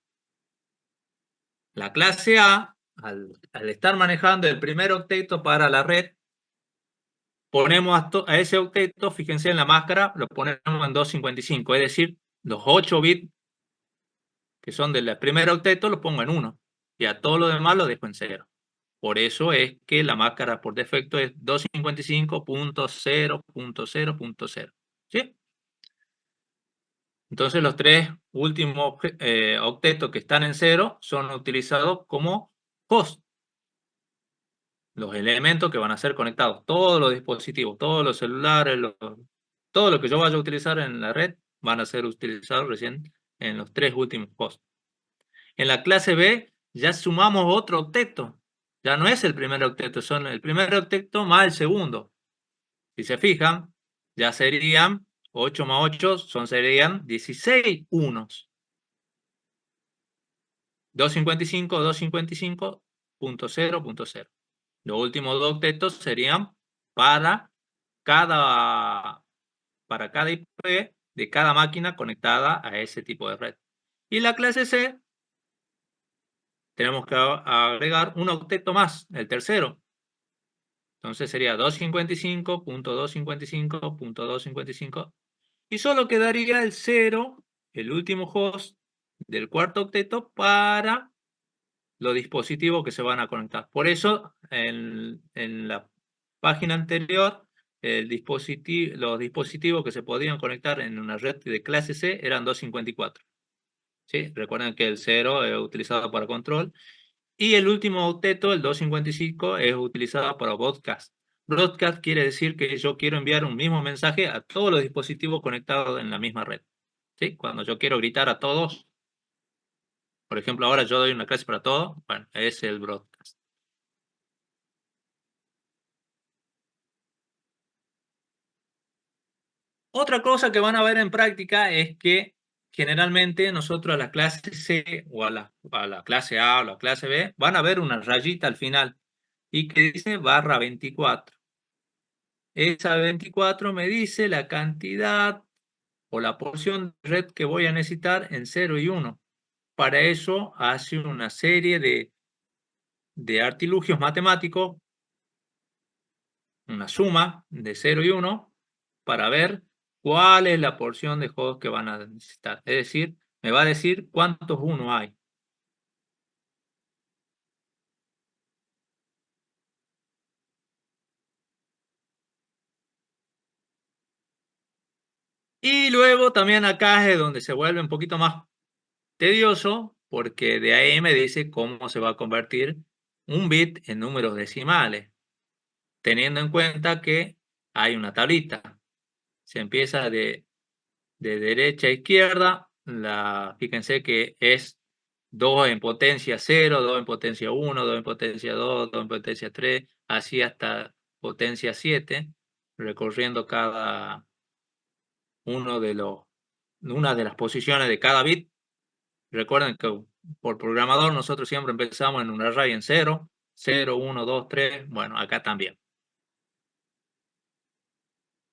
La clase A, al estar manejando el primer octeto para la red, ponemos a ese octeto, fíjense en la máscara, lo ponemos en 255, es decir, los 8 bits que son del primer octeto los pongo en 1 y a todo lo demás lo dejo en 0. Por eso es que la máscara por defecto es 255.0.0.0. ¿Sí? Entonces los tres últimos octetos que están en 0 son utilizados como host. Los elementos que van a ser conectados, todos los dispositivos, todos los celulares, todo lo que yo vaya a utilizar en la red van a ser utilizados recién en los tres últimos hosts. En la clase B ya sumamos otro octeto. Ya no es el primer octeto, son el primer octeto más el segundo. Si se fijan, ya serían 8 más 8, serían 16 unos. 255, 255.0.0. Los últimos dos octetos serían para cada IP de cada máquina conectada a ese tipo de red. Y la clase C, tenemos que agregar un octeto más, el tercero. Entonces sería 255.255.255. Y solo quedaría el 0, el último host del cuarto octeto para los dispositivos que se van a conectar. Por eso, en la página anterior, los dispositivos que se podían conectar en una red de clase C eran 254. ¿Sí? Recuerden que el 0 es utilizado para control y el último octeto, el 255, es utilizado para broadcast. Broadcast quiere decir que yo quiero enviar un mismo mensaje a todos los dispositivos conectados en la misma red. ¿Sí? Cuando yo quiero gritar a todos, por ejemplo, ahora yo doy una clase para todos, bueno, es el broadcast. Otra cosa que van a ver en práctica es que generalmente nosotros a la clase C o a la clase A o la clase B van a ver una rayita al final y que dice /24. Esa 24 me dice la cantidad o la porción de red que voy a necesitar en 0 y 1. Para eso hace una serie de artilugios matemáticos una suma de 0 y 1 para ver cuál es la porción de host que van a necesitar. Es decir, me va a decir cuántos 1 hay. Y luego también acá es donde se vuelve un poquito más tedioso, porque de ahí me dice cómo se va a convertir un bit en números decimales, teniendo en cuenta que hay una tablita. Se empieza de derecha a izquierda. Fíjense que es 2 en potencia 0, 2 en potencia 1, 2 en potencia 2, 2 en potencia 3, así hasta potencia 7, recorriendo cada una de las posiciones de cada bit. Recuerden que por programador nosotros siempre empezamos en un array en 0, 0, 1, 2, 3, bueno, acá también.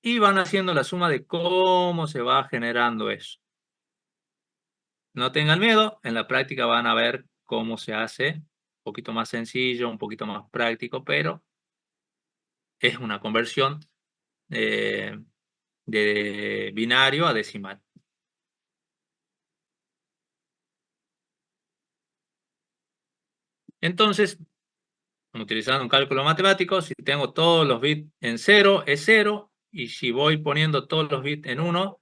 Y van haciendo la suma de cómo se va generando eso. No tengan miedo, en la práctica van a ver cómo se hace, un poquito más sencillo, un poquito más práctico, pero es una conversión de binario a decimal. Entonces, utilizando un cálculo matemático, si tengo todos los bits en 0, es 0, y si voy poniendo todos los bits en 1,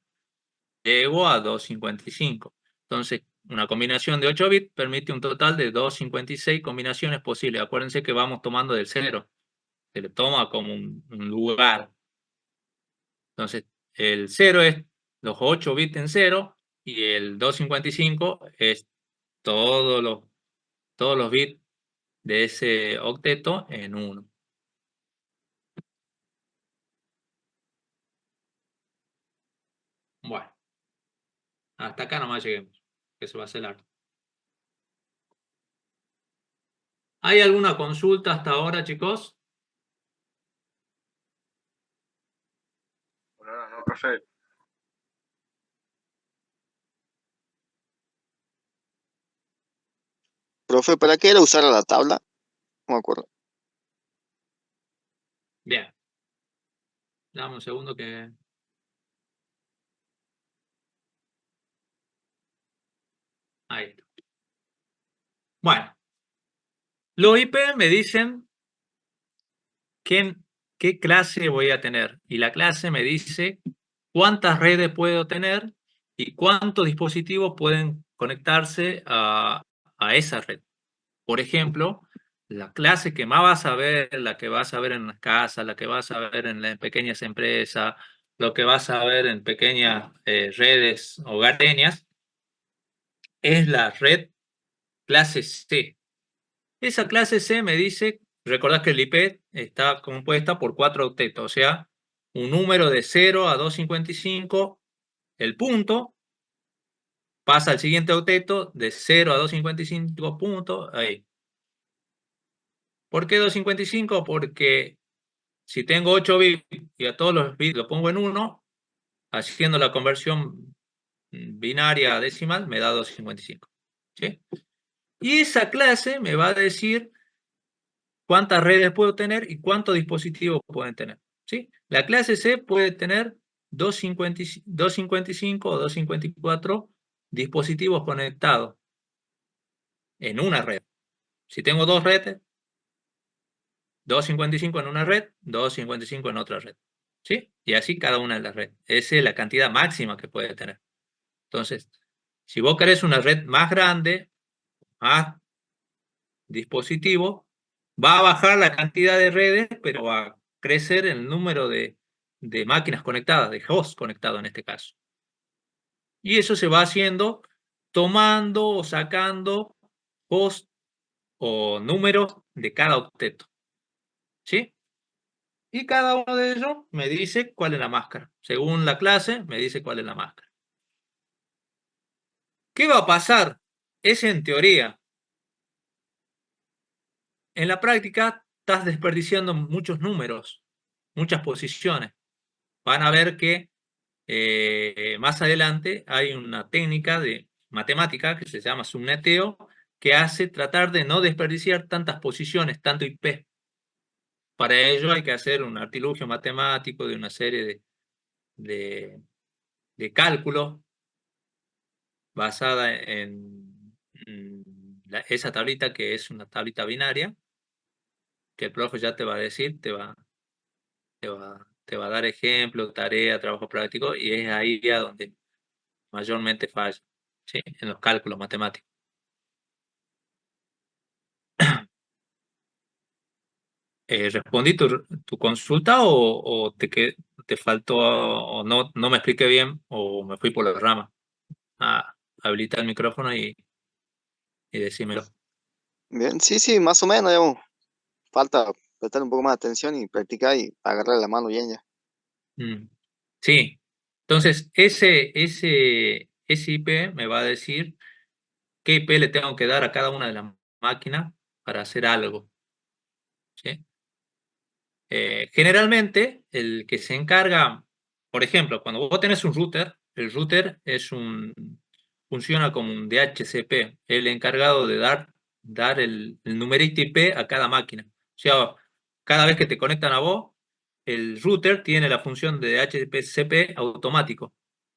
llego a 255. Entonces, una combinación de 8 bits permite un total de 256 combinaciones posibles. Acuérdense que vamos tomando del 0. Se le toma como un lugar. Entonces, el 0 es los 8 bits en 0 y el 255 es todos los bits de ese octeto en 1. Bueno, hasta acá nomás lleguemos, que se va a hacer largo. ¿Hay alguna consulta hasta ahora, chicos? No, profe. Profe, ¿para qué era usar la tabla? No me acuerdo. Bien. Dame un segundo que... Ahí está. Bueno. Los IP me dicen qué clase voy a tener. Y la clase me dice cuántas redes puedo tener y cuántos dispositivos pueden conectarse a esa red. Por ejemplo, la clase que más vas a ver, la que vas a ver en las casas, la que vas a ver en las pequeñas empresas, lo que vas a ver en pequeñas redes hogareñas, es la red clase C. Esa clase C me dice, recordad que el IP está compuesta por 4 octetos, o sea, un número de 0 a 255, el punto, pasa al siguiente octeto de 0 a 255 puntos, ahí. ¿Por qué 255? Porque si tengo 8 bits y a todos los bits lo pongo en 1, haciendo la conversión binaria a decimal, me da 255. ¿Sí? Y esa clase me va a decir cuántas redes puedo tener y cuántos dispositivos pueden tener. ¿Sí? La clase C puede tener 255 o 254 dispositivos conectados en una red. Si tengo dos redes, 255 en una red, 255 en otra red. ¿Sí? Y así cada una de las redes. Esa es la cantidad máxima que puede tener. Entonces, si vos querés una red más grande, más dispositivos, va a bajar la cantidad de redes, pero va a crecer el número de máquinas conectadas, de hosts conectados en este caso. Y eso se va haciendo tomando o sacando hosts o números de cada octeto. ¿Sí? Y cada uno de ellos me dice cuál es la máscara. Según la clase, me dice cuál es la máscara. ¿Qué va a pasar? Es en teoría. En la práctica, estás desperdiciando muchos números, muchas posiciones. Van a ver que más adelante hay una técnica de matemática que se llama subneteo, que hace tratar de no desperdiciar tantas posiciones, tanto IP. Para ello hay que hacer un artilugio matemático de una serie de cálculos basada en esa tablita, que es una tablita binaria, que el profe ya te va a decir, te va a dar ejemplos, tarea, trabajo práctico, y es ahí a donde mayormente falla, ¿sí? En los cálculos matemáticos. ¿Respondí tu consulta o te faltó o no me expliqué bien o me fui por la rama? Habilitar el micrófono y decímelo. Bien, sí, sí, más o menos, digamos. Falta prestar un poco más de atención y practicar y agarrar la mano bien ya. Mm. Sí, entonces ese IP me va a decir qué IP le tengo que dar a cada una de las máquinas para hacer algo, ¿sí? Generalmente, el que se encarga, por ejemplo, cuando vos tenés un router, el router funciona como un DHCP, el encargado de dar el numerito IP a cada máquina. O sea, cada vez que te conectan a vos, el router tiene la función de DHCP automático.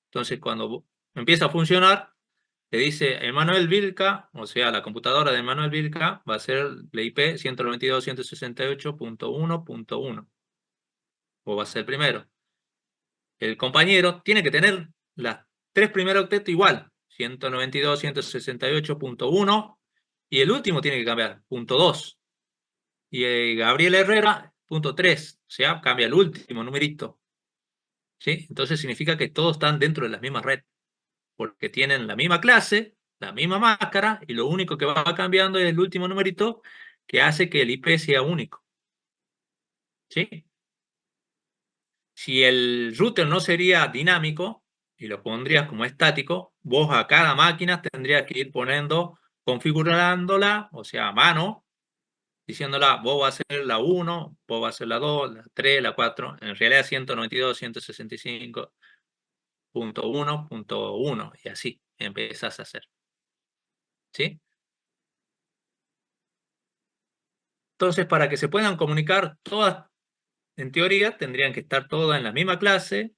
Entonces, cuando empieza a funcionar, le dice Emanuel Vilca, o sea, la computadora de Emanuel Vilca va a ser la IP 192.168.1.1, o va a ser primero. El compañero tiene que tener las tres primeros octetos igual, 192.168.1, y el último tiene que cambiar, .2. Y Gabriel Herrera, .3, o sea, cambia el último numerito, ¿sí? Entonces significa que todos están dentro de la misma red, porque tienen la misma clase, la misma máscara, y lo único que va cambiando es el último numerito que hace que el IP sea único, ¿sí? Si el router no sería dinámico y lo pondrías como estático, vos a cada máquina tendrías que ir poniendo, configurándola, o sea, a mano, diciéndola, vos vas a ser la 1, vos vas a ser la 2, la 3, la 4, en realidad 192.165.1.1, y así empezás a hacer, ¿sí? Entonces, para que se puedan comunicar todas, en teoría, tendrían que estar todas en la misma clase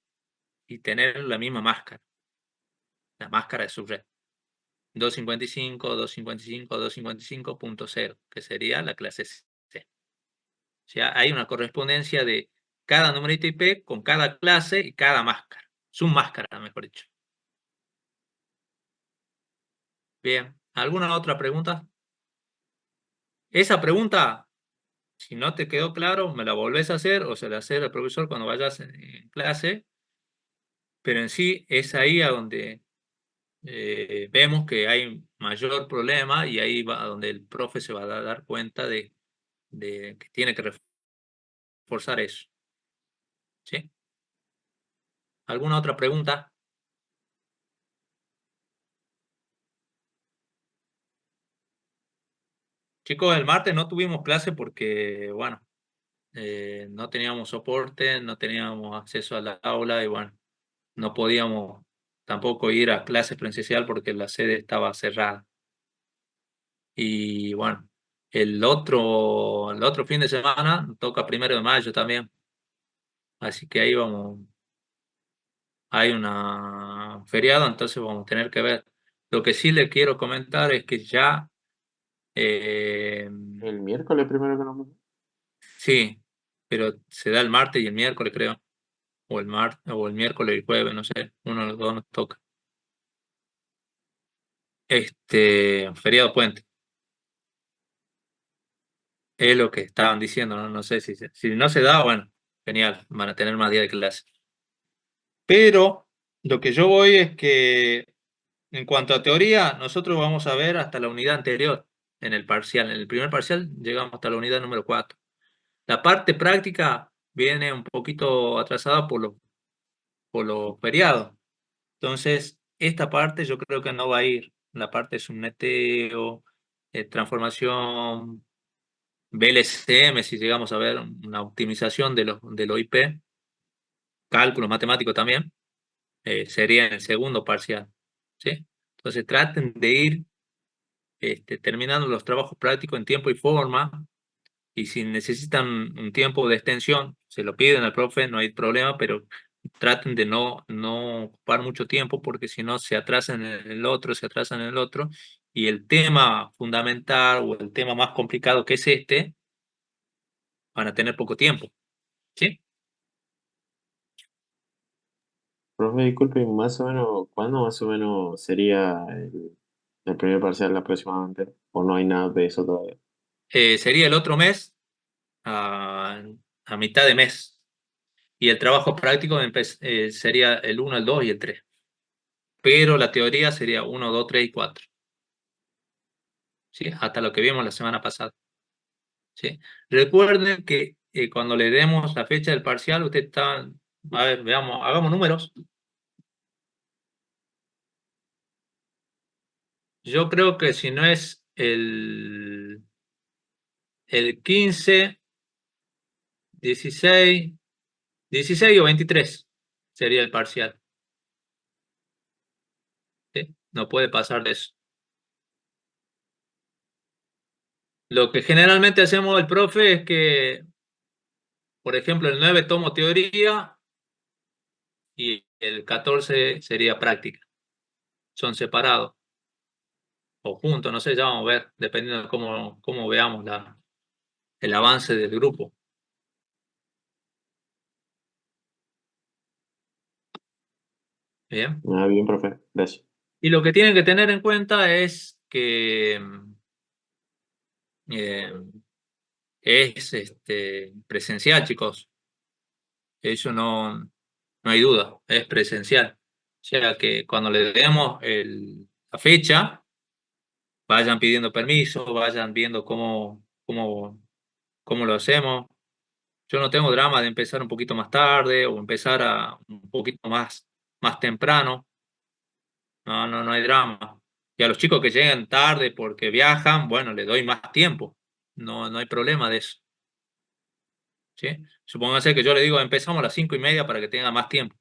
y tener la misma máscara, la máscara de su red. 255, 255, 255.0, que sería la clase C. O sea, hay una correspondencia de cada numerito IP con cada clase y cada máscara. Submáscara, mejor dicho. Bien, ¿alguna otra pregunta? Esa pregunta, si no te quedó claro, me la volvés a hacer o se la hace el profesor cuando vayas en clase, pero en sí es ahí a donde vemos que hay mayor problema y ahí va a donde el profe se va a dar cuenta de que tiene que reforzar eso, ¿sí? ¿Alguna otra pregunta? Chicos, el martes no tuvimos clase porque, bueno, no teníamos soporte, no teníamos acceso a la aula y, bueno, no podíamos tampoco ir a clases presencial porque la sede estaba cerrada. Y, bueno, el otro fin de semana toca 1 de mayo también, así que ahí vamos, hay una feriado, entonces vamos a tener que ver. Lo que sí le quiero comentar es que ya... El miércoles primero que nos... sí, pero se da el martes y el miércoles, creo. O el miércoles y el jueves, no sé. Uno de los dos nos toca. Feriado puente. Es lo que estaban diciendo, ¿no? No sé si no se da, bueno, genial, van a tener más días de clase. Pero lo que yo voy es que en cuanto a teoría, nosotros vamos a ver hasta la unidad anterior en el parcial. En el primer parcial llegamos hasta la unidad número 4. La parte práctica viene un poquito atrasada por los feriados. Entonces, esta parte yo creo que no va a ir. La parte de subneteo, transformación, VLCM, si llegamos a ver una optimización de los IP, cálculo matemático también, sería en el segundo parcial, ¿sí? Entonces, traten de ir terminando los trabajos prácticos en tiempo y forma Y si necesitan un tiempo de extensión, se lo piden al profe, no hay problema, pero traten de no ocupar mucho tiempo porque si no se atrasan en el otro, se atrasan en el otro. Y el tema fundamental o el tema más complicado que es este, van a tener poco tiempo. ¿Sí? Profe, disculpe, más o menos, ¿cuándo más o menos sería el primer parcial aproximadamente? ¿O no hay nada de eso todavía? Sería el otro mes a mitad de mes. Y el trabajo práctico sería el 1, el 2 y el 3. Pero la teoría sería 1, 2, 3 y 4. ¿Sí? Hasta lo que vimos la semana pasada. ¿Sí? Recuerden que cuando le demos la fecha del parcial, usted está, a ver, veamos, hagamos números. Yo creo que si no es el 15, 16, 16 o 23 sería el parcial. ¿Sí? No puede pasar de eso. Lo que generalmente hacemos el profe es que, por ejemplo, el 9 tomo teoría y el 14 sería práctica. Son separados o juntos, no sé, ya vamos a ver, dependiendo de cómo veamos el avance del grupo. Bien. Ah, bien, profe, gracias. Y lo que tienen que tener en cuenta es que eh, es presencial, chicos. Eso no hay duda, es presencial. O sea que cuando le demos la fecha, vayan pidiendo permiso, vayan viendo cómo lo hacemos. Yo no tengo drama de empezar un poquito más tarde o empezar un poquito más temprano. No hay drama. Y a los chicos que lleguen tarde porque viajan, bueno, les doy más tiempo. No hay problema de eso. ¿Sí? Supóngase que yo le digo, empezamos a las 5:30 para que tenga más tiempo.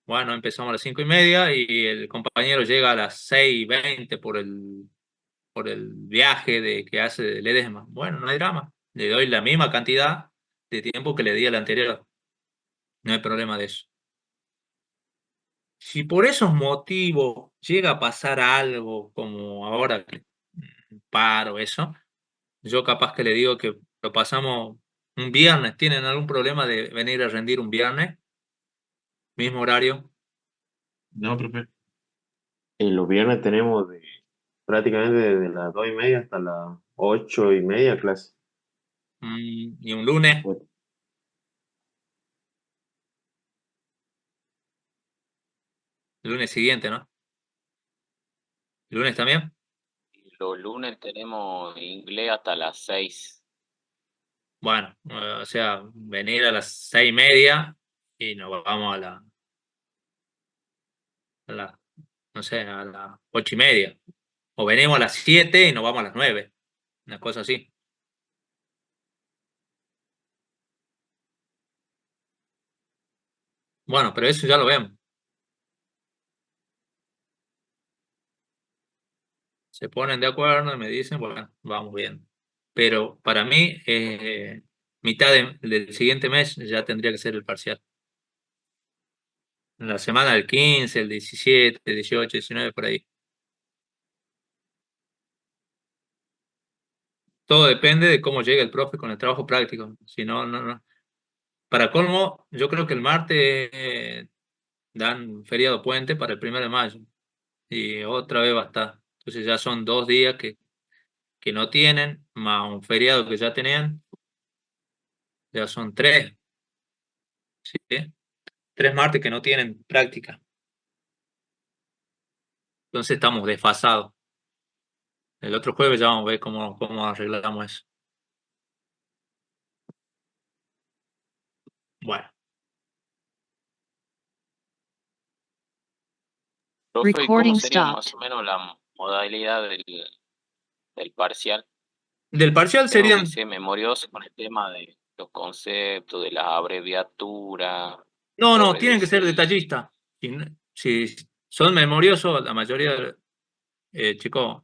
Bueno, empezamos a las 5:30 y el compañero llega a las 6:20 por el viaje que hace de Ledesma. Bueno, no hay drama. Le doy la misma cantidad de tiempo que le di al anterior. No hay problema de eso. Si por esos motivos llega a pasar algo como ahora, un paro, eso, yo capaz que le digo que lo pasamos un viernes. ¿Tienen algún problema de venir a rendir un viernes? Mismo horario. No, profe. Los viernes tenemos prácticamente desde las 2:30 hasta las 8:30 clase. Y un lunes, Bueno, el lunes siguiente, ¿no? ¿El lunes también? Y los lunes tenemos inglés hasta las 6. Bueno, o sea, venir a las 6:30 y nos vamos no sé, a las 8:30. O venimos a las 7 y nos vamos a las 9. Una cosa así. Bueno, pero eso ya lo vemos. Se ponen de acuerdo y me dicen, bueno, vamos bien. Pero para mí, mitad del siguiente mes ya tendría que ser el parcial. En la semana del 15, el 17, el 18, 19, por ahí. Todo depende de cómo llegue el profe con el trabajo práctico. Si no, no. Para colmo, yo creo que el martes dan feriado puente para el 1 de mayo. Y otra vez va a estar. Entonces ya son 2 días que no tienen, más un feriado que ya tenían. Ya son 3. ¿Sí? 3 martes que no tienen práctica. Entonces estamos desfasados. El otro jueves ya vamos a ver cómo arreglamos eso. Bueno, Profe, ¿y cómo Recording sería stopped. más o menos la modalidad del parcial? del parcial Tengo serían. que ser memorioso con el tema de los conceptos, de las abreviaturas, No, tienen que ser RDCI. detallistas. Si son memoriosos, la mayoría, chicos,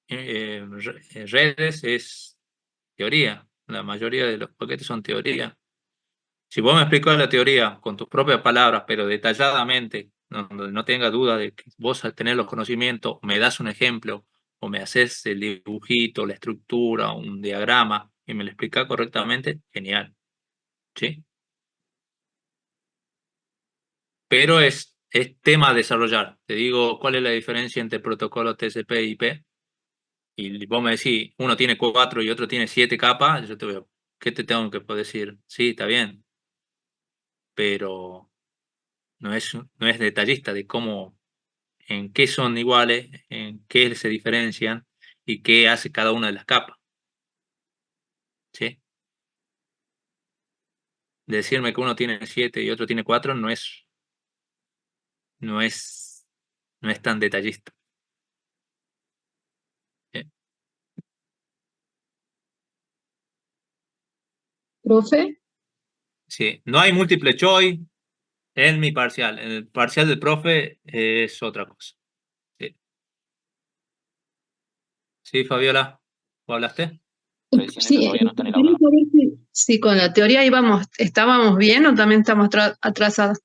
redes es teoría. La mayoría de los paquetes son teoría. Si vos me explicás la teoría con tus propias palabras, pero detalladamente, donde no tenga duda de que vos al tener los conocimientos, me das un ejemplo o me haces el dibujito, la estructura, un diagrama y me lo explicás correctamente, genial. ¿Sí? Pero es tema a desarrollar. Te digo cuál es la diferencia entre protocolo TCP y IP. Y vos me decís, uno tiene 4 y otro tiene 7 capas, yo te veo, ¿qué te tengo que decir? Sí, está bien, pero no es detallista de cómo, en qué son iguales, en qué se diferencian y qué hace cada una de las capas. ¿Sí? Decirme que uno tiene 7 y otro tiene 4 no es, no es tan detallista. ¿Sí? Profe, Sí, no hay múltiple choice en mi parcial. En el parcial del profe es otra cosa. Sí, sí, Fabiola, ¿vos hablaste? Estoy diciendo que sí, todavía no está en el quería aula. saber si con la teoría estábamos bien o también estamos atrasados.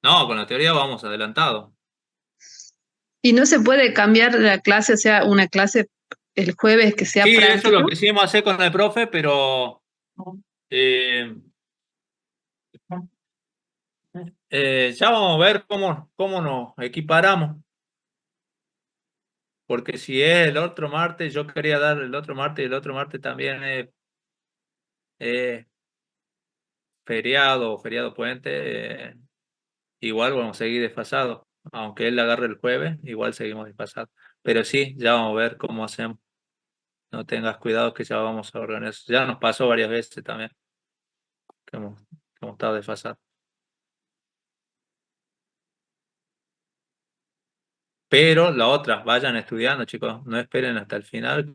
No, con la teoría vamos adelantado. Y no se puede cambiar la clase, o sea, una clase el jueves que sea Sí, eso práctica. lo quisimos hacer con el profe, pero eh, ya vamos a ver cómo nos equiparamos. Porque si es el otro martes, yo quería dar el otro martes y el otro martes también es feriado o feriado puente, igual vamos a seguir desfasados. Aunque él agarre el jueves, igual seguimos desfasados. Pero sí, ya vamos a ver cómo hacemos. No tengas cuidado que ya vamos a organizar. Ya nos pasó varias veces también que hemos estado desfasados. Pero la otra, vayan estudiando, chicos. No esperen hasta el final,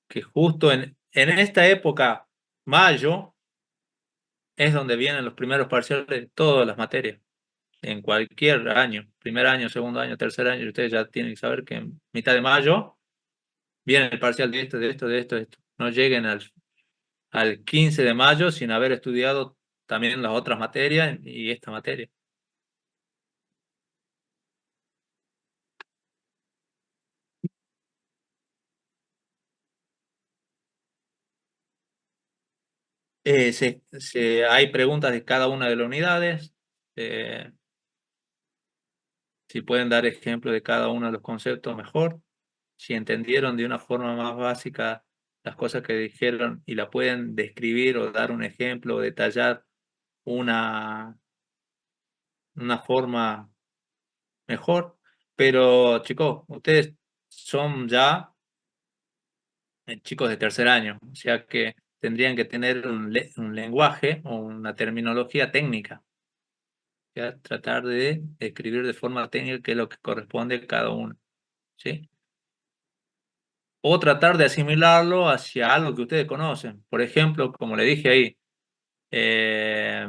que justo en esta época, mayo, es donde vienen los primeros parciales de todas las materias. En cualquier año, primer año, segundo año, tercer año, ustedes ya tienen que saber que en mitad de mayo viene el parcial de esto, de esto, de esto, de esto. No lleguen al 15 de mayo sin haber estudiado también las otras materias y esta materia. Hay preguntas de cada una de las unidades. Si pueden dar ejemplo de cada uno de los conceptos, mejor. Si entendieron de una forma más básica las cosas que dijeron y la pueden describir o dar un ejemplo o detallar una forma mejor. Pero chicos, ustedes son ya chicos de tercer año, o sea que tendrían que tener un lenguaje o una terminología técnica. Ya tratar de escribir de forma técnica qué es lo que corresponde a cada uno. ¿Sí? O tratar de asimilarlo hacia algo que ustedes conocen. Por ejemplo, como le dije ahí, eh,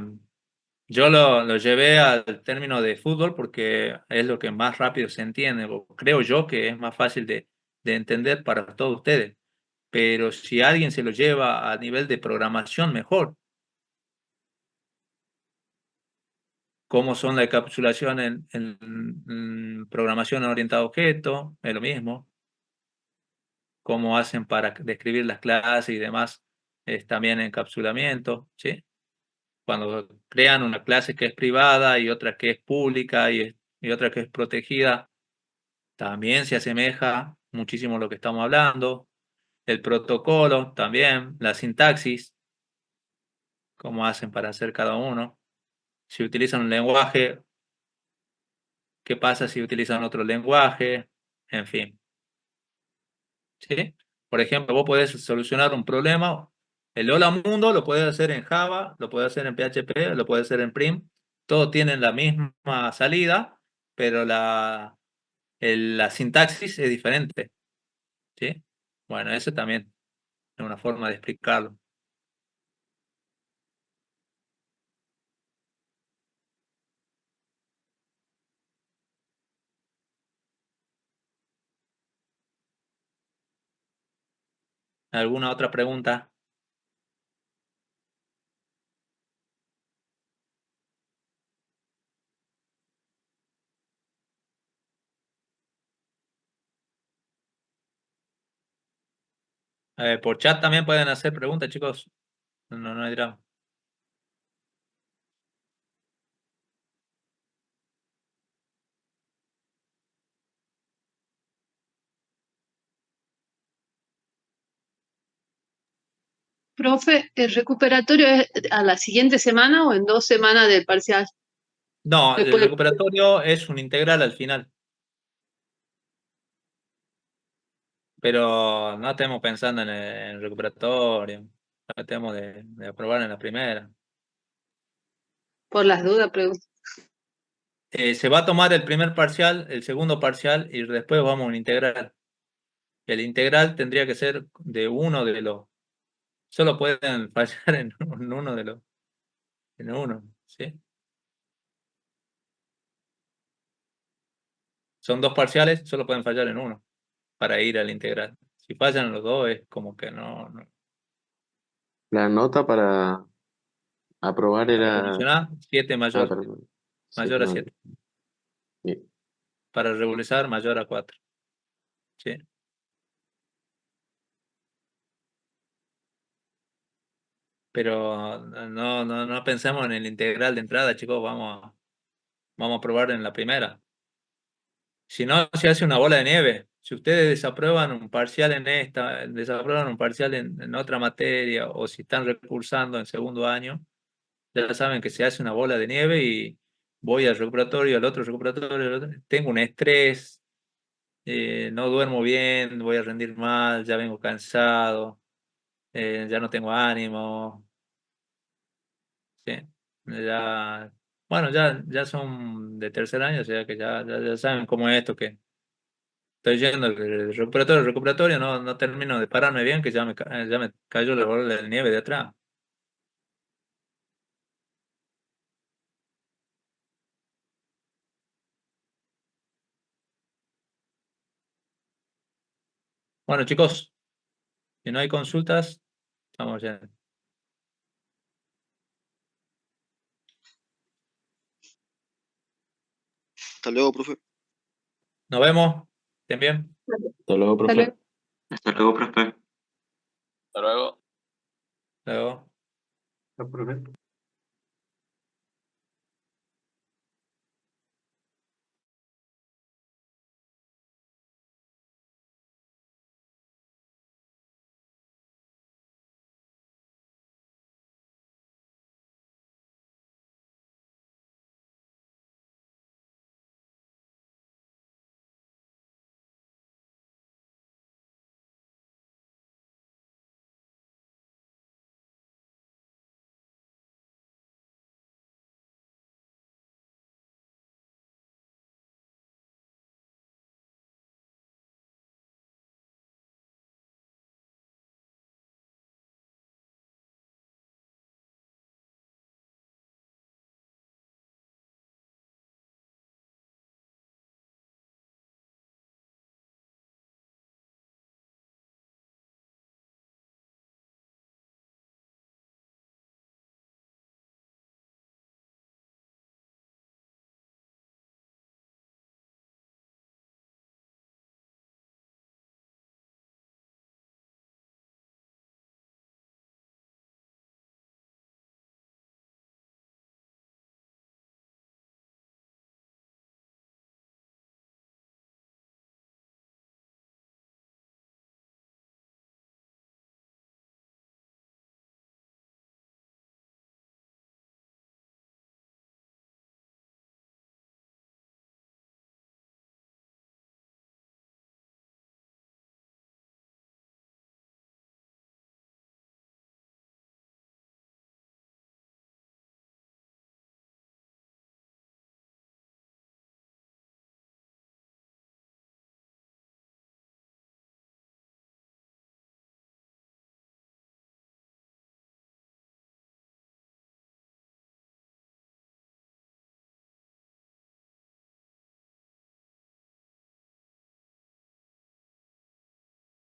yo lo llevé al término de fútbol porque es lo que más rápido se entiende, o creo yo que es más fácil de entender para todos ustedes. Pero si alguien se lo lleva a nivel de programación, mejor. Cómo son la encapsulación en programación orientada a objetos, es lo mismo. Cómo hacen para describir las clases y demás, es también encapsulamiento, ¿sí? Cuando crean una clase que es privada y otra que es pública y otra que es protegida, también se asemeja muchísimo a lo que estamos hablando. El protocolo también, la sintaxis, cómo hacen para hacer cada uno. Si utilizan un lenguaje, ¿qué pasa si utilizan otro lenguaje? En fin, ¿sí? Por ejemplo, vos podés solucionar un problema. El Hola Mundo lo puedes hacer en Java, lo puedes hacer en PHP, lo puedes hacer en Prim. Todos tienen la misma salida, pero la sintaxis es diferente, ¿sí? Bueno, eso también es una forma de explicarlo. ¿Alguna otra pregunta? Por chat también pueden hacer preguntas, chicos. No hay drama. Profe, ¿el recuperatorio es a la siguiente semana o en 2 semanas del parcial? No, el Después, recuperatorio es un integral al final. Pero no estemos pensando en el recuperatorio. Tratemos de aprobar en la primera. por las dudas, pregunto. Se va a tomar el primer parcial, el segundo parcial y después vamos a un integral. El integral tendría que ser de uno de los. Solo pueden fallar en uno de los. En uno, ¿sí? Son 2 parciales, solo pueden fallar en uno para ir al integral. Si fallan en los dos, es como que no. La nota para aprobar era... Funcionar, 7 Ah, mayor, perdón. mayor a 7. Bien. Para regularizar, mayor a 4. ¿Sí? Pero no pensemos en el integral de entrada, chicos. Vamos a probar en la primera. Si no, se hace una bola de nieve. Si ustedes desaprueban un parcial en esta, desaprueban un parcial en otra materia, o si están recursando en segundo año, ya saben que se hace una bola de nieve y voy al recuperatorio, al otro recuperatorio, al otro. Tengo un estrés, no duermo bien, voy a rendir mal, ya vengo cansado, ya no tengo ánimo. Sí, ya, bueno, ya son de tercer año, o sea que ya saben cómo es esto, que estoy yendo el recuperatorio, no termino de pararme bien, que ya me cayó la bola de nieve de atrás. Bueno, chicos, si no hay consultas, estamos ya. Hasta luego, profe. Nos vemos, estén bien. Hasta luego, Hasta profe. luego. Hasta luego, profe. Hasta luego. Luego. No, profe.